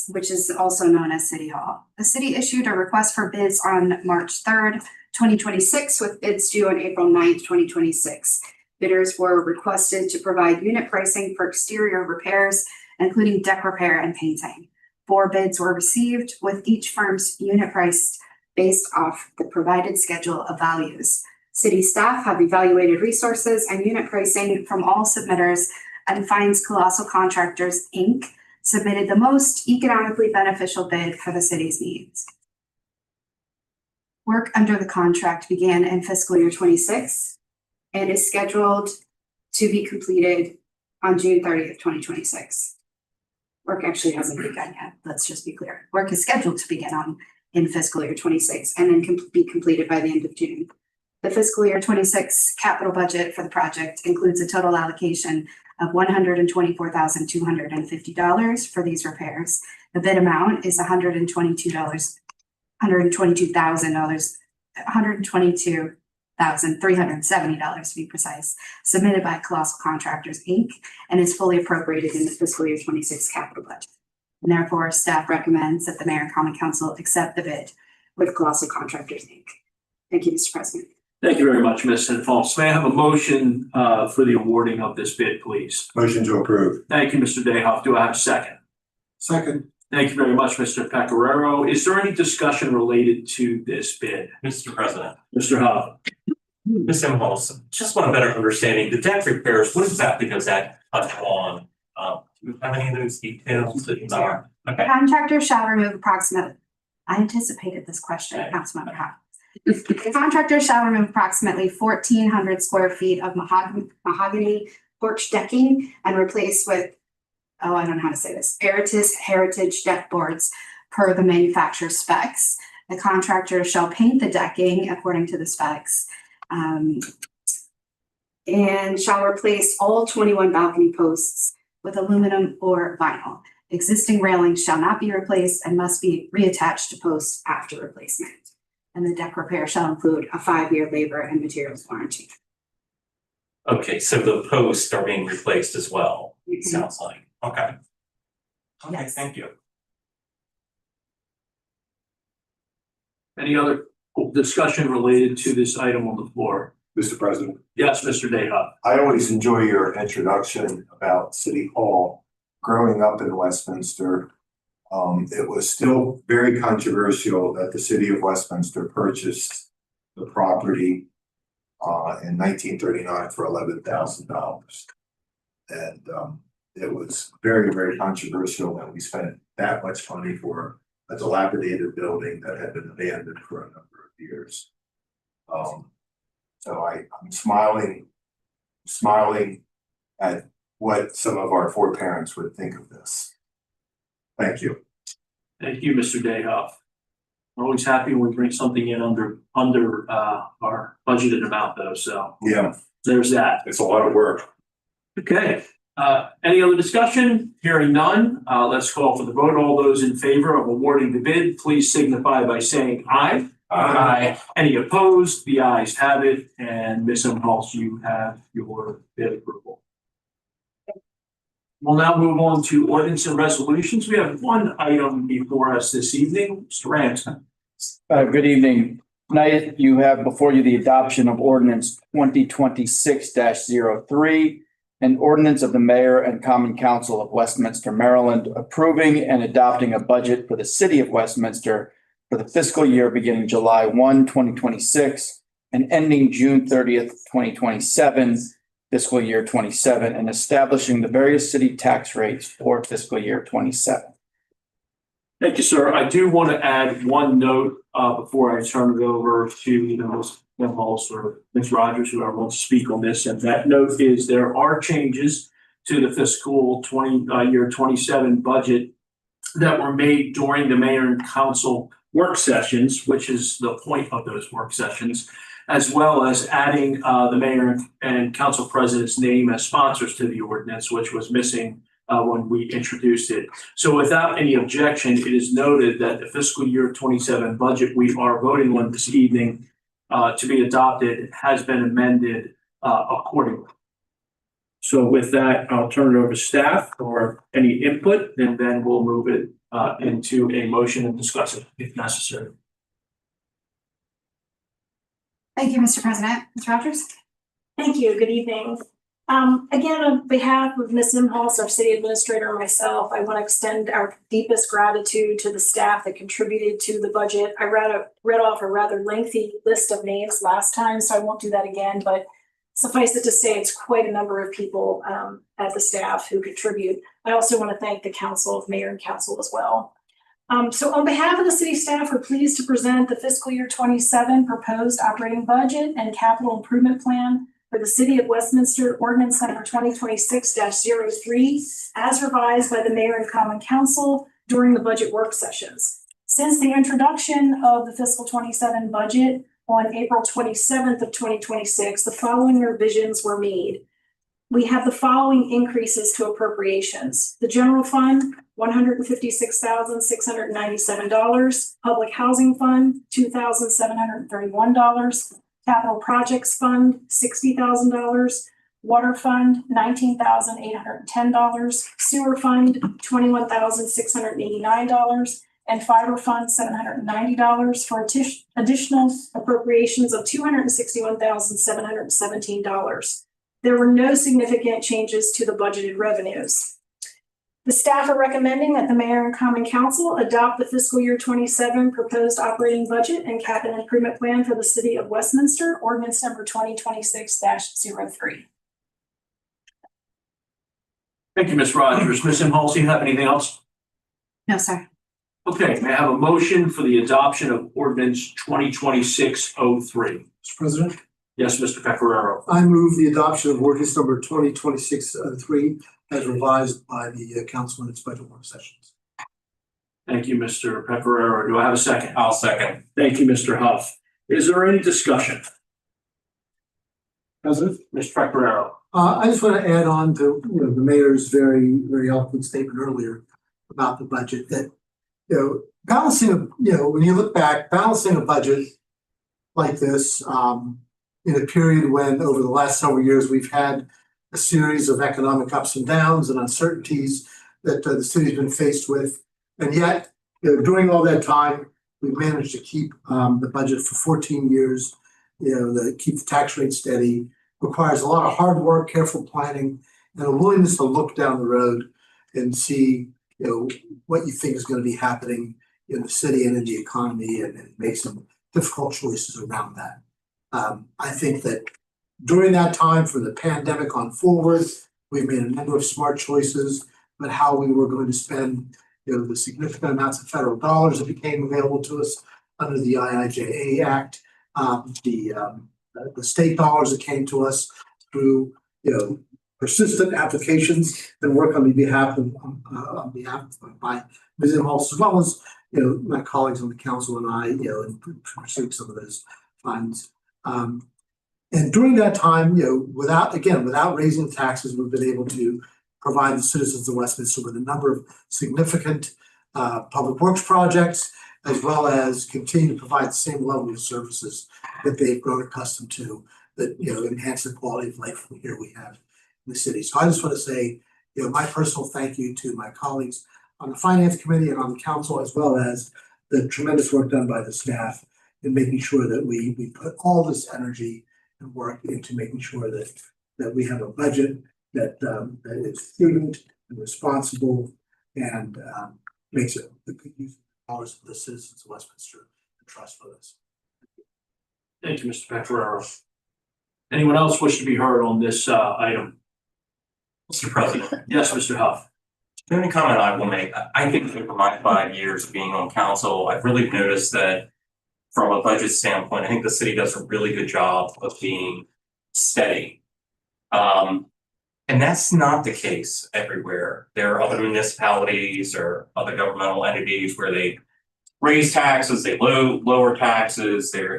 which is also known as City Hall. The city issued a request for bids on March 3rd, 2026, with bids due on April 9th, 2026. Bidders were requested to provide unit pricing for exterior repairs, including deck repair and painting. 4 bids were received, with each firm's unit price based off the provided schedule of values. City staff have evaluated resources and unit pricing from all submitters and finds Colossal Contractors, Inc. submitted the most economically beneficial bid for the city's needs. Work under the contract began in fiscal year 26 and is scheduled to be completed on June 30th, 2026. Work actually hasn't begun yet. Let's just be clear. Work is scheduled to begin in fiscal year 26 and then be completed by the end of June. The fiscal year 26 capital budget for the project includes a total allocation of $124,250 for these repairs. The bid amount is $122,370 to be precise, submitted by Colossal Contractors, Inc., and is fully appropriated in the fiscal year 26 capital budget. And therefore, staff recommends that the Mayor and Common Council accept the bid with Colossal Contractors, Inc. Thank you, Mr. President. Thank you very much, Ms. Falls. May I have a motion for the awarding of this bid, please? Motion to approve. Thank you, Mr. Dayhoff. Do I have a second? Second. Thank you very much, Mr. Pecoraro. Is there any discussion related to this bid? Mr. President, Mr. Huff? Ms. Imhoff, just want a better understanding, the deck repairs, what exactly does that touch on? Do you have any of those details that you are? Okay. Contractor shall remove approximately, I anticipated this question, Councilmember Howe. The contractor shall remove approximately 1,400 square feet of mahogany porch decking and replace with, I don't know how to say this, heritage deck boards per the manufacturer's specs. The contractor shall paint the decking according to the specs and shall replace all 21 balcony posts with aluminum or vinyl. Existing railings shall not be replaced and must be reattached to posts after replacement. And the deck repair shall include a 5-year labor and materials warranty. Okay, so the posts are being replaced as well, it sounds like. Okay. Okay, Yes. thank you. Any other discussion related to this item on the floor? Mr. President, Yes, Mr. Dayhoff. I always enjoy your introduction about City Hall. Growing up in Westminster, it was still very controversial that the city of Westminster purchased the property in 1939 for $11,000. And it was very, very controversial that we spent that much money for a dilapidated building that had been abandoned for a number of years. So I'm smiling at what some of our foreparents would think of this. Thank you. Thank you, Mr. Dayhoff. We're always happy when we bring something in under our budgeted amount though, so Yeah, there's that. it's a lot of work. Okay, any other discussion? Hearing none, let's call for the vote. All those in favor of awarding the bid, please signify by saying aye. Aye. Any opposed? The ayes have it, and Ms. Imhoff, you have your bid approval. We'll now move on to ordinance and resolutions. We have one item before us this evening. Mr. Ransom. Good evening. Tonight you have before you the adoption of ordinance 2026-03, an ordinance of the Mayor and Common Council of Westminster, Maryland, approving and adopting a budget for the city of Westminster for the fiscal year beginning July 1, 2026 and ending June 30th, 2027, fiscal year 27, and establishing the various city tax rates for fiscal year 27. Thank you, sir. I do want to add one note before I turn it over to Ms. Imhoff or Ms. Rogers, whoever wants to speak on this. And that note is there are changes to the fiscal year 27 budget that were made during the mayor and council work sessions, which is the point of those work sessions, as well as adding the mayor and council president's name as sponsors to the ordinance, which was missing when we introduced it. So without any objection, it is noted that the fiscal year 27 budget we are voting on this evening to be adopted has been amended accordingly. So with that, I'll turn it over to staff for any input, and then we'll move it into a motion and discuss it if necessary. Thank you, Mr. President. Ms. Rogers? Thank you. Good evening. Again, on behalf of Ms. Imhoff, our city administrator, and myself, I want to extend our deepest gratitude to the staff that contributed to the budget. I read off a rather lengthy list of names last time, so I won't do that again, but suffice it to say, it's quite a number of people at the staff who contribute. I also want to thank the council, mayor and council as well. So on behalf of the city staff, we're pleased to present the fiscal year 27 proposed operating budget and capital improvement plan for the city of Westminster, ordinance number 2026-03, as revised by the mayor and common council during the budget work sessions. Since the introduction of the fiscal 27 budget on April 27th of 2026, the following revisions were made. We have the following increases to appropriations. The general fund, $156,697. Public housing fund, $2,731. Capital projects fund, $60,000. Water fund, $19,810. Sewer fund, $21,689. And fiber fund, $790 for additional appropriations of $261,717. There were no significant changes to the budgeted revenues. The staff are recommending that the mayor and common council adopt the fiscal year 27 proposed operating budget and capital improvement plan for the city of Westminster, ordinance number 2026-03. Thank you, Ms. Rogers. Ms. Imhoff, do you have anything else? No, sir. Okay, may I have a motion for the adoption of ordinance 2026-03? Mr. President, Yes, Mr. Pecoraro. I move the adoption of ordinance number 2026-03 as revised by the council in its budget work sessions. Thank you, Mr. Pecoraro. Do I have a second? I'll second. Thank you, Mr. Huff. Is there any discussion? President? Mr. Pecoraro. I just want to add on to the mayor's very, very eloquent statement earlier about the budget that, balancing, when you look back, balancing a budget like this in a period when over the last several years we've had a series of economic ups and downs and uncertainties that the city's been faced with. And yet, during all that time, we've managed to keep the budget for 14 years, keep the tax rate steady. Requires a lot of hard work, careful planning, and a willingness to look down the road and see, what you think is going to be happening in the city and in the economy, and make some difficult choices around that. I think that during that time, from the pandemic on forward, we've made a number of smart choices about how we were going to spend, the significant amounts of federal dollars that became available to us under the IIJA Act, the state dollars that came to us through, persistent applications and work on behalf of by Ms. Imhoff, as well as, my colleagues on the council and I, in pursuing some of those funds. And during that time, without raising taxes, we've been able to provide the citizens of Westminster with a number of significant public works projects, as well as continue to provide the same level of services that they've grown accustomed to that, enhance the quality of life here we have in the city. So I just want to say, my personal thank you to my colleagues on the finance committee and on the council, as well as the tremendous work done by the staff in making sure that we put all this energy and work into making sure that we have a budget that is prudent and responsible and makes a good use of the dollars for the citizens of Westminster and trust for us. Thank you, Mr. Pecoraro. Anyone else wish to be heard on this item? Mr. President. Yes, Mr. Huff. The only comment I will make, I think over my 5 years of being on council, I've really noticed that from a budget standpoint, I think the city does a really good job of being steady. And that's not the case everywhere. There are other municipalities or other governmental entities where they raise taxes, they lower taxes, they're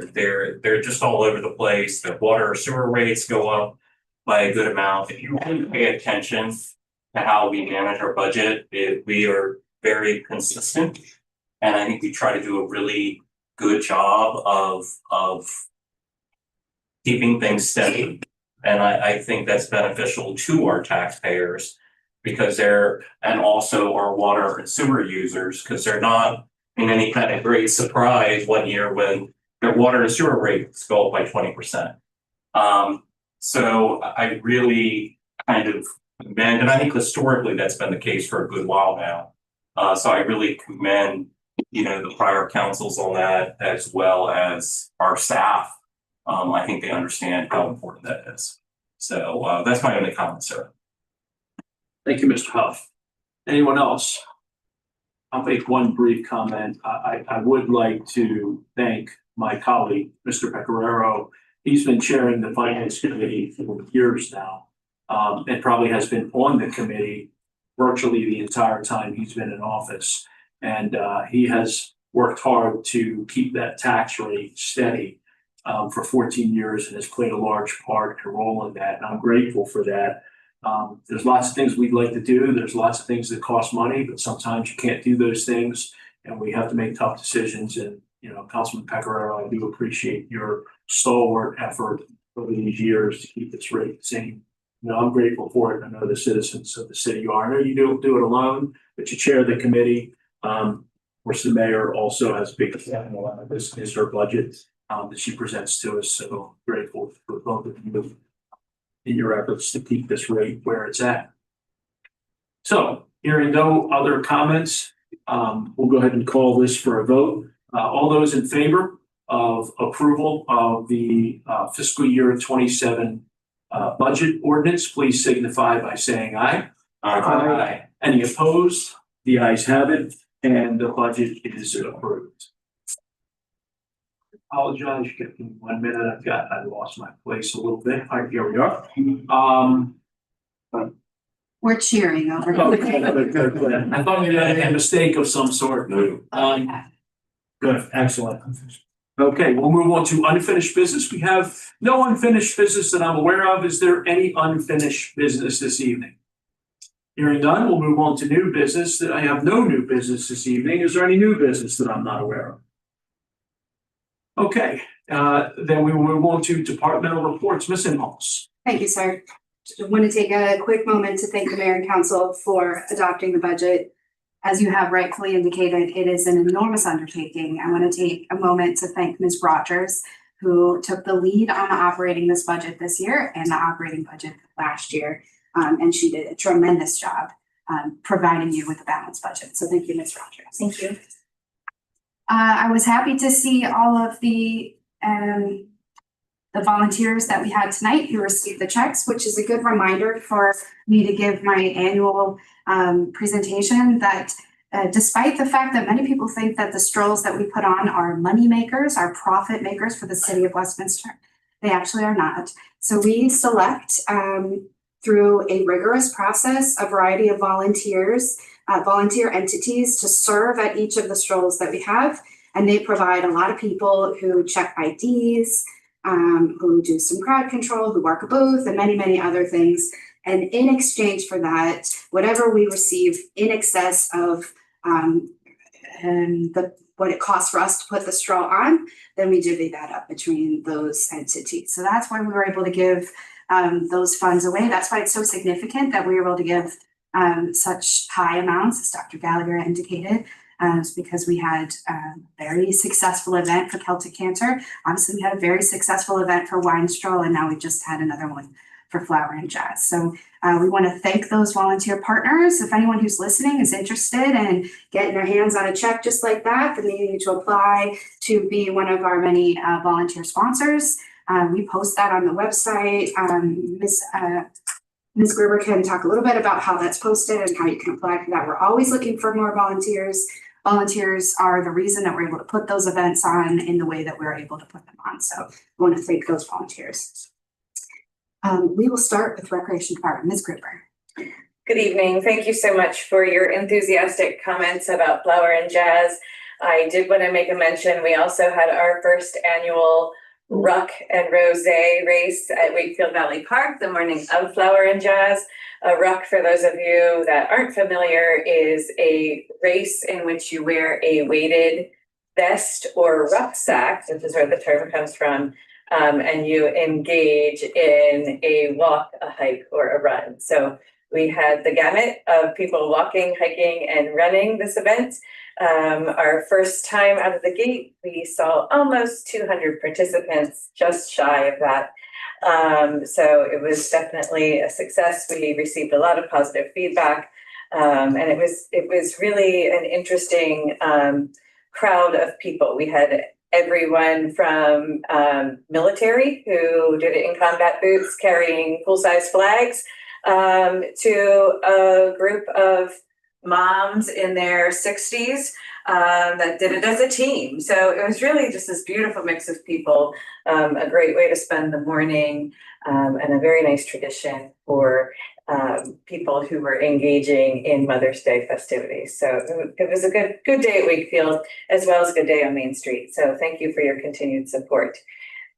just all over the place. The water or sewer rates go up by a good amount. If you really pay attention to how we manage our budget, we are very consistent. And I think we try to do a really good job of keeping things steady. And I think that's beneficial to our taxpayers because and also our water and sewer users, because they're not in any kind of great surprise one year when their water and sewer rates go up by 20%. So I really kind of commend, and I think historically that's been the case for a good while now. So I really commend, the prior councils on that, as well as our staff. I think they understand how important that is. So that's my only comment, sir. Thank you, Mr. Huff. Anyone else? I'll make one brief comment. I would like to thank my colleague, Mr. Pecoraro. He's been chairing the Finance Committee for years now, and probably has been on the committee virtually the entire time he's been in office. And he has worked hard to keep that tax rate steady for 14 years and has played a large part and role in that. And I'm grateful for that. There's lots of things we'd like to do. There's lots of things that cost money, but sometimes you can't do those things and we have to make tough decisions. And, Councilman Pecoraro, I do appreciate your stalwart effort over these years to keep this rate the same. I'm grateful for it. I know the citizens of the city are. I know you don't do it alone, but you chair the committee. Of course, the mayor also has a big role in this. Is her budget that she presents to us. So grateful for both of you in your efforts to keep this rate where it's at. So hearing no other comments, we'll go ahead and call this for a vote. All those in favor of approval of the fiscal year 27 budget ordinance, please signify by saying aye. Aye. Any opposed? The ayes have it, and the budget is approved. Apologize, give me 1 minute. I lost my place a little bit. All right, here we are. We're cheering over. Okay, good. I thought maybe I had a mistake of some sort. Good, excellent. Okay, we'll move on to unfinished business. We have no unfinished business that I'm aware of. Is there any unfinished business this evening? Hearing none, we'll move on to new business. I have no new business this evening. Is there any new business that I'm not aware of? Okay, then we will move on to departmental reports. Ms. Inhofe. Thank you, sir. Just want to take a quick moment to thank the mayor and council for adopting the budget. As you have rightfully indicated, it is an enormous undertaking. I want to take a moment to thank Ms. Rogers, who took the lead on operating this budget this year and the operating budget last year. And she did a tremendous job providing you with a balanced budget. So thank you, Ms. Rogers. Thank you. I was happy to see all of the volunteers that we had tonight who received the checks, which is a good reminder for me to give my annual presentation that despite the fact that many people think that the strolls that we put on are money makers, are profit makers for the city of Westminster, they actually are not. So we select through a rigorous process a variety of volunteers, volunteer entities to serve at each of the strolls that we have. And they provide a lot of people who check IDs, who do some crowd control, who work a booth, and many, many other things. And in exchange for that, whatever we receive in excess of what it costs for us to put the straw on, then we divvy that up between those entities. So that's why we were able to give those funds away. That's why it's so significant that we were able to give such high amounts, as Dr. Gallagher indicated. It's because we had a very successful event for Celtic Cancer. Obviously, we had a very successful event for Wine Stroll, and now we just had another one for Flower and Jazz. So we want to thank those volunteer partners. If anyone who's listening is interested in getting their hands on a check just like that, then they need to apply to be one of our many volunteer sponsors. We post that on the website. Ms. Gerber can talk a little bit about how that's posted and how you can apply for that. We're always looking for more volunteers. Volunteers are the reason that we're able to put those events on in the way that we're able to put them on. So I want to thank those volunteers. We will start with Recreation Department. Ms. Gruber. Good evening. Thank you so much for your enthusiastic comments about Flower and Jazz. I did want to make a mention. We also had our first annual Ruck and Rosé race at Wakefield Valley Park the morning of Flower and Jazz. A ruck, for those of you that aren't familiar, is a race in which you wear a weighted vest or rucksack, which is where the term comes from, and you engage in a walk, a hike, or a run. So we had the gamut of people walking, hiking, and running this event. Our first time out of the gate, we saw almost 200 participants, just shy of that. So it was definitely a success. We received a lot of positive feedback. And it was really an interesting crowd of people. We had everyone from military who did it in combat boots carrying full-size flags, to a group of moms in their 60s that did it as a team. So it was really just this beautiful mix of people, a great way to spend the morning, and a very nice tradition for people who were engaging in Mother's Day festivities. So it was a good day at Wakefield, as well as a good day on Main Street. So thank you for your continued support.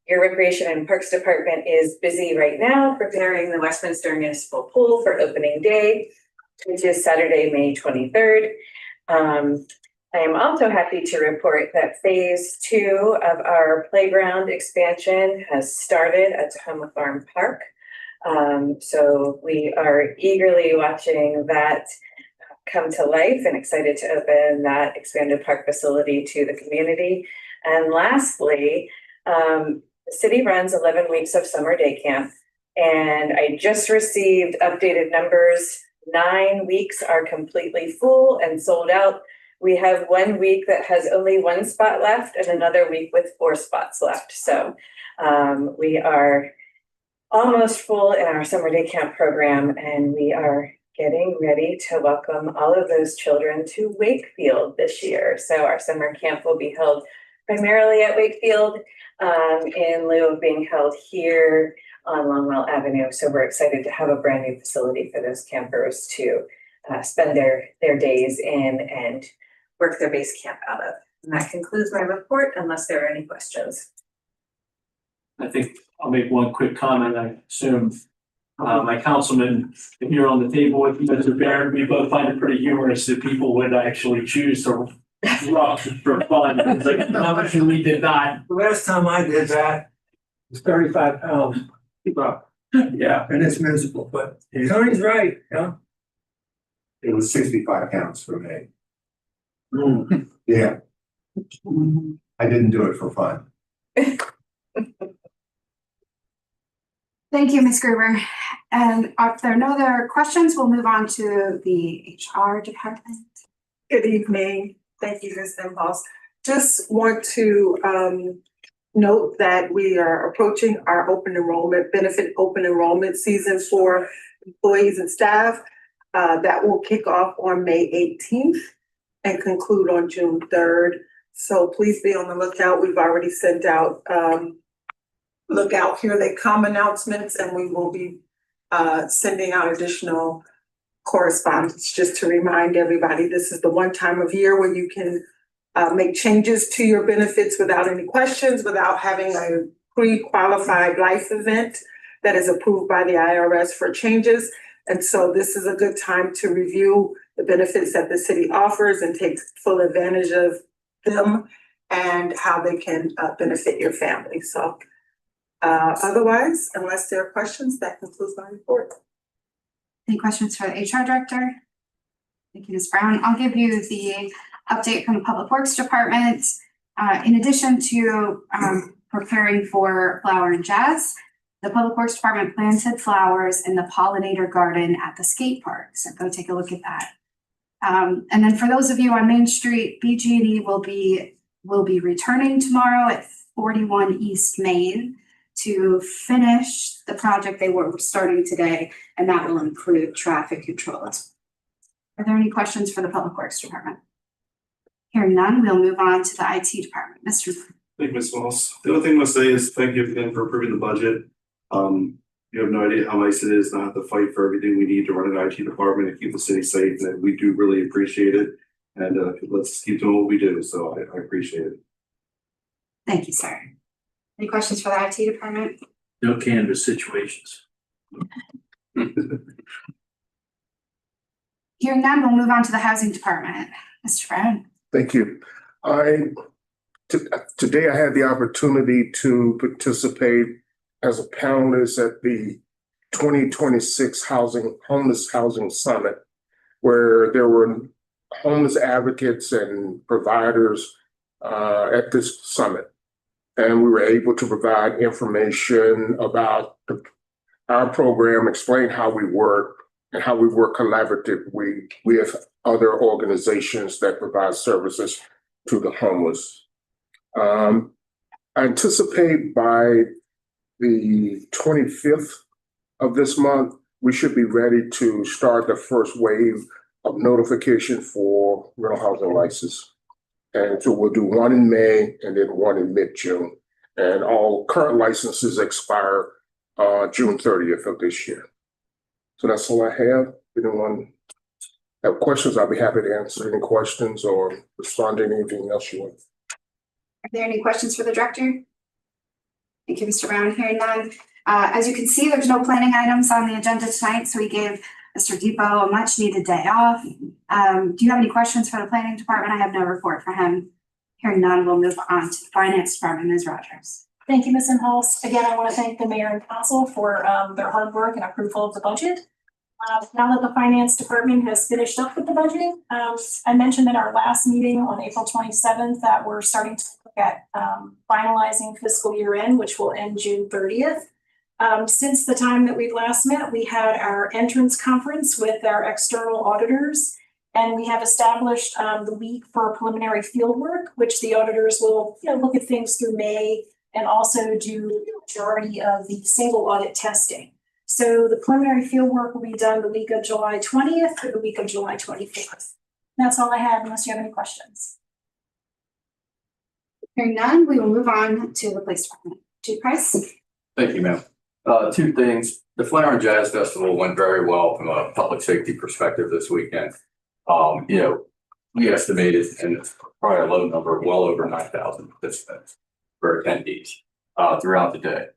Your Recreation and Parks Department is busy right now preparing the Westminster Municipal Pool for opening day, which is Saturday, May 23rd. I am also happy to report that phase 2 of our playground expansion has started at Tahoma Farm Park. So we are eagerly watching that come to life and excited to open that expanded park facility to the community. And lastly, the city runs 11 weeks of summer day camp, and I just received updated numbers. 9 weeks are completely full and sold out. We have 1 week that has only 1 spot left and another week with 4 spots left. So we are almost full in our summer day camp program, and we are getting ready to welcome all of those children to Wakefield this year. So our summer camp will be held primarily at Wakefield, in lieu of being held here on Longwell Avenue. So we're excited to have a brand new facility for those campers to spend their days in and work their base camp out of. And that concludes my report, unless there are any questions. I think I'll make one quick comment. I assume my councilman here on the table with Mr. Barron, we both find it pretty humorous that people would actually choose to rock for fun. It's like, obviously we did not. The last time I did that was 35 pounds. Yeah. And it's miserable, but Tony's right, yeah. It was 65 pounds for me. Mm. Yeah. I didn't do it for fun. Thank you, Ms. Gruber. And if there are no other questions, we'll move on to the HR department. Good evening. Thank you, Ms. Imhoff. Just want to note that we are approaching our benefit open enrollment season for employees and staff. That will kick off on May 18th and conclude on June 3rd. So please be on the lookout. We've already sent out look out, here they come announcements, and we will be sending out additional correspondence just to remind everybody this is the one time of year where you can make changes to your benefits without any questions, without having a pre-qualified life event that is approved by the IRS for changes. And so this is a good time to review the benefits that the city offers and take full advantage of them and how they can benefit your family. So otherwise, unless there are questions, that concludes my report. Any questions for the HR director? Thank you, Ms. Brown. I'll give you the update from the Public Works Department. In addition to preparing for Flower and Jazz, the Public Works Department planted flowers in the pollinator garden at the skate park. So go take a look at that. And then for those of you on Main Street, BG&E will be returning tomorrow at 41 East Main to finish the project they were starting today, and that will include traffic controls. Are there any questions for the Public Works Department? Hearing none, we'll move on to the IT Department. Mr. Thank you, Ms. Moss. The other thing I must say is thank you again for approving the budget. You have no idea how nice it is not have to fight for everything we need to run an IT department and keep the city safe, and we do really appreciate it. And let's keep doing what we do. So I appreciate it. Thank you, sir. Any questions for the IT Department? No canvas situations. Hearing none, we'll move on to the Housing Department. Mr. Brown. Thank you. I Today I had the opportunity to participate as a panelist at the 2026 Homeless Housing Summit, where there were homeless advocates and providers at this summit. And we were able to provide information about our program, explain how we work and how we work collaboratively with other organizations that provide services to the homeless. I anticipate by the 25th of this month, we should be ready to start the first wave of notification for rental housing license. And so we'll do one in May and then one in mid-June. And all current licenses expire June 30th of this year. So that's all I have. If anyone have questions, I'll be happy to answer any questions or respond to anything else you want. Are there any questions for the director? Thank you, Mr. Brown. Hearing none. As you can see, there's no planning items on the agenda tonight, so we gave Mr. Depot a much needed day off. Do you have any questions for the planning department? I have no report for him. Hearing none, we'll move on to the finance department. Ms. Rogers. Thank you, Ms. Imhoff. Again, I want to thank the mayor and council for their hard work and approval of the budget. Now that the finance department has finished up with the budget, I mentioned in our last meeting on April 27th that we're starting to look at finalizing fiscal year end, which will end June 30th. Since the time that we last met, we had our entrance conference with our external auditors, and we have established the week for preliminary field work, which the auditors will look at things through May and also do the majority of the single audit testing. So the preliminary field work will be done the week of July 20th or the week of July 24th. That's all I have, unless you have any questions. Hearing none, we will move on to the police department. Chief Price. Thank you, ma'am. Two things. The Flower and Jazz Festival went very well from a public safety perspective this weekend. We estimated, and it's probably a low number, well over 9,000 participants for attendees throughout the day.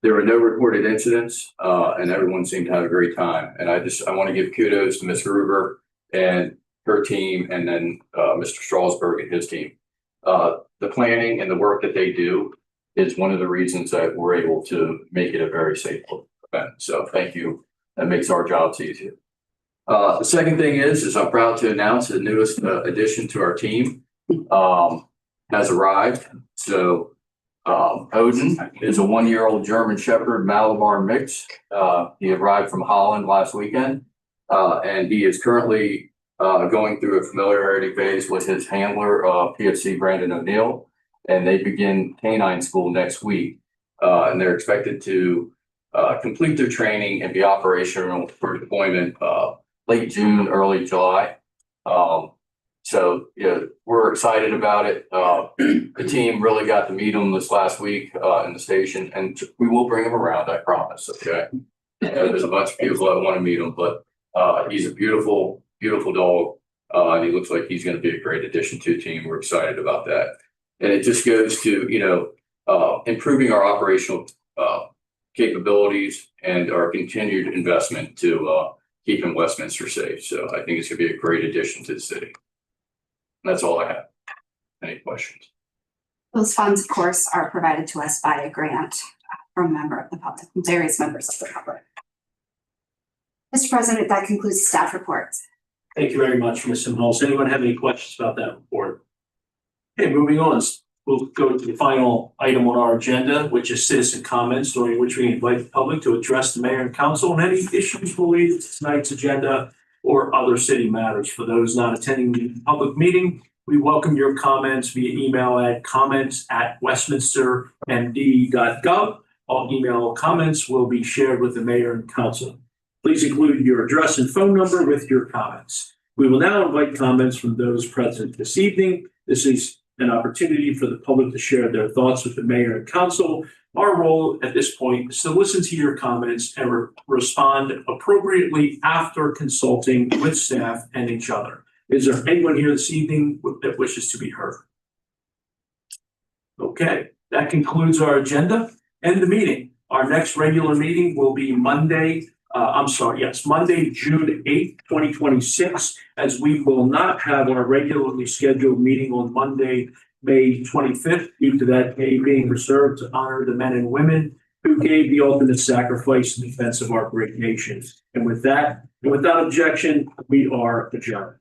There were no reported incidents, and everyone seemed to have a great time. And I want to give kudos to Ms. Gruber and her team, and then Mr. Strasberg and his team. The planning and the work that they do is one of the reasons that we're able to make it a very safe event. So thank you. That makes our jobs easier. The second thing is I'm proud to announce the newest addition to our team has arrived. So Odin is a 1-year-old German Shepherd Malabar mix. He arrived from Holland last weekend, and he is currently going through a familiarity phase with his handler, PFC Brandon O'Neill, and they begin canine school next week. And they're expected to complete their training and be operational for deployment late June, early July. So we're excited about it. The team really got to meet him this last week in the station, and we will bring him around, I promise. Okay. There's a bunch of people that want to meet him, but he's a beautiful, beautiful dog. And he looks like he's going to be a great addition to the team. We're excited about that. And it just goes to, improving our operational capabilities and our continued investment to keeping Westminster safe. So I think it's going to be a great addition to the city. And that's all I have. Any questions? Those funds, of course, are provided to us by a grant from a member of the public, various members of the public. Mr. President, that concludes staff reports. Thank you very much, Ms. Imhoff. Anyone have any questions about that report? Okay, moving on. We'll go to the final item on our agenda, which is citizen comments, during which we invite the public to address the mayor and council on any issues related to tonight's agenda or other city matters. For those not attending the public meeting, we welcome your comments via email at comments@westminstermd.gov. All email comments will be shared with the mayor and council. Please include your address and phone number with your comments. We will now invite comments from those present this evening. This is an opportunity for the public to share their thoughts with the mayor and council. Our role at this point is to listen to your comments and respond appropriately after consulting with staff and each other. Is there anyone here this evening that wishes to be heard? Okay, that concludes our agenda and the meeting. Our next regular meeting will be Monday, June 8th, 2026, as we will not have our regularly scheduled meeting on Monday, May 25th, due to that day being reserved to honor the men and women who gave the ultimate sacrifice in defense of our great nation. And with that, and without objection, we are adjourned.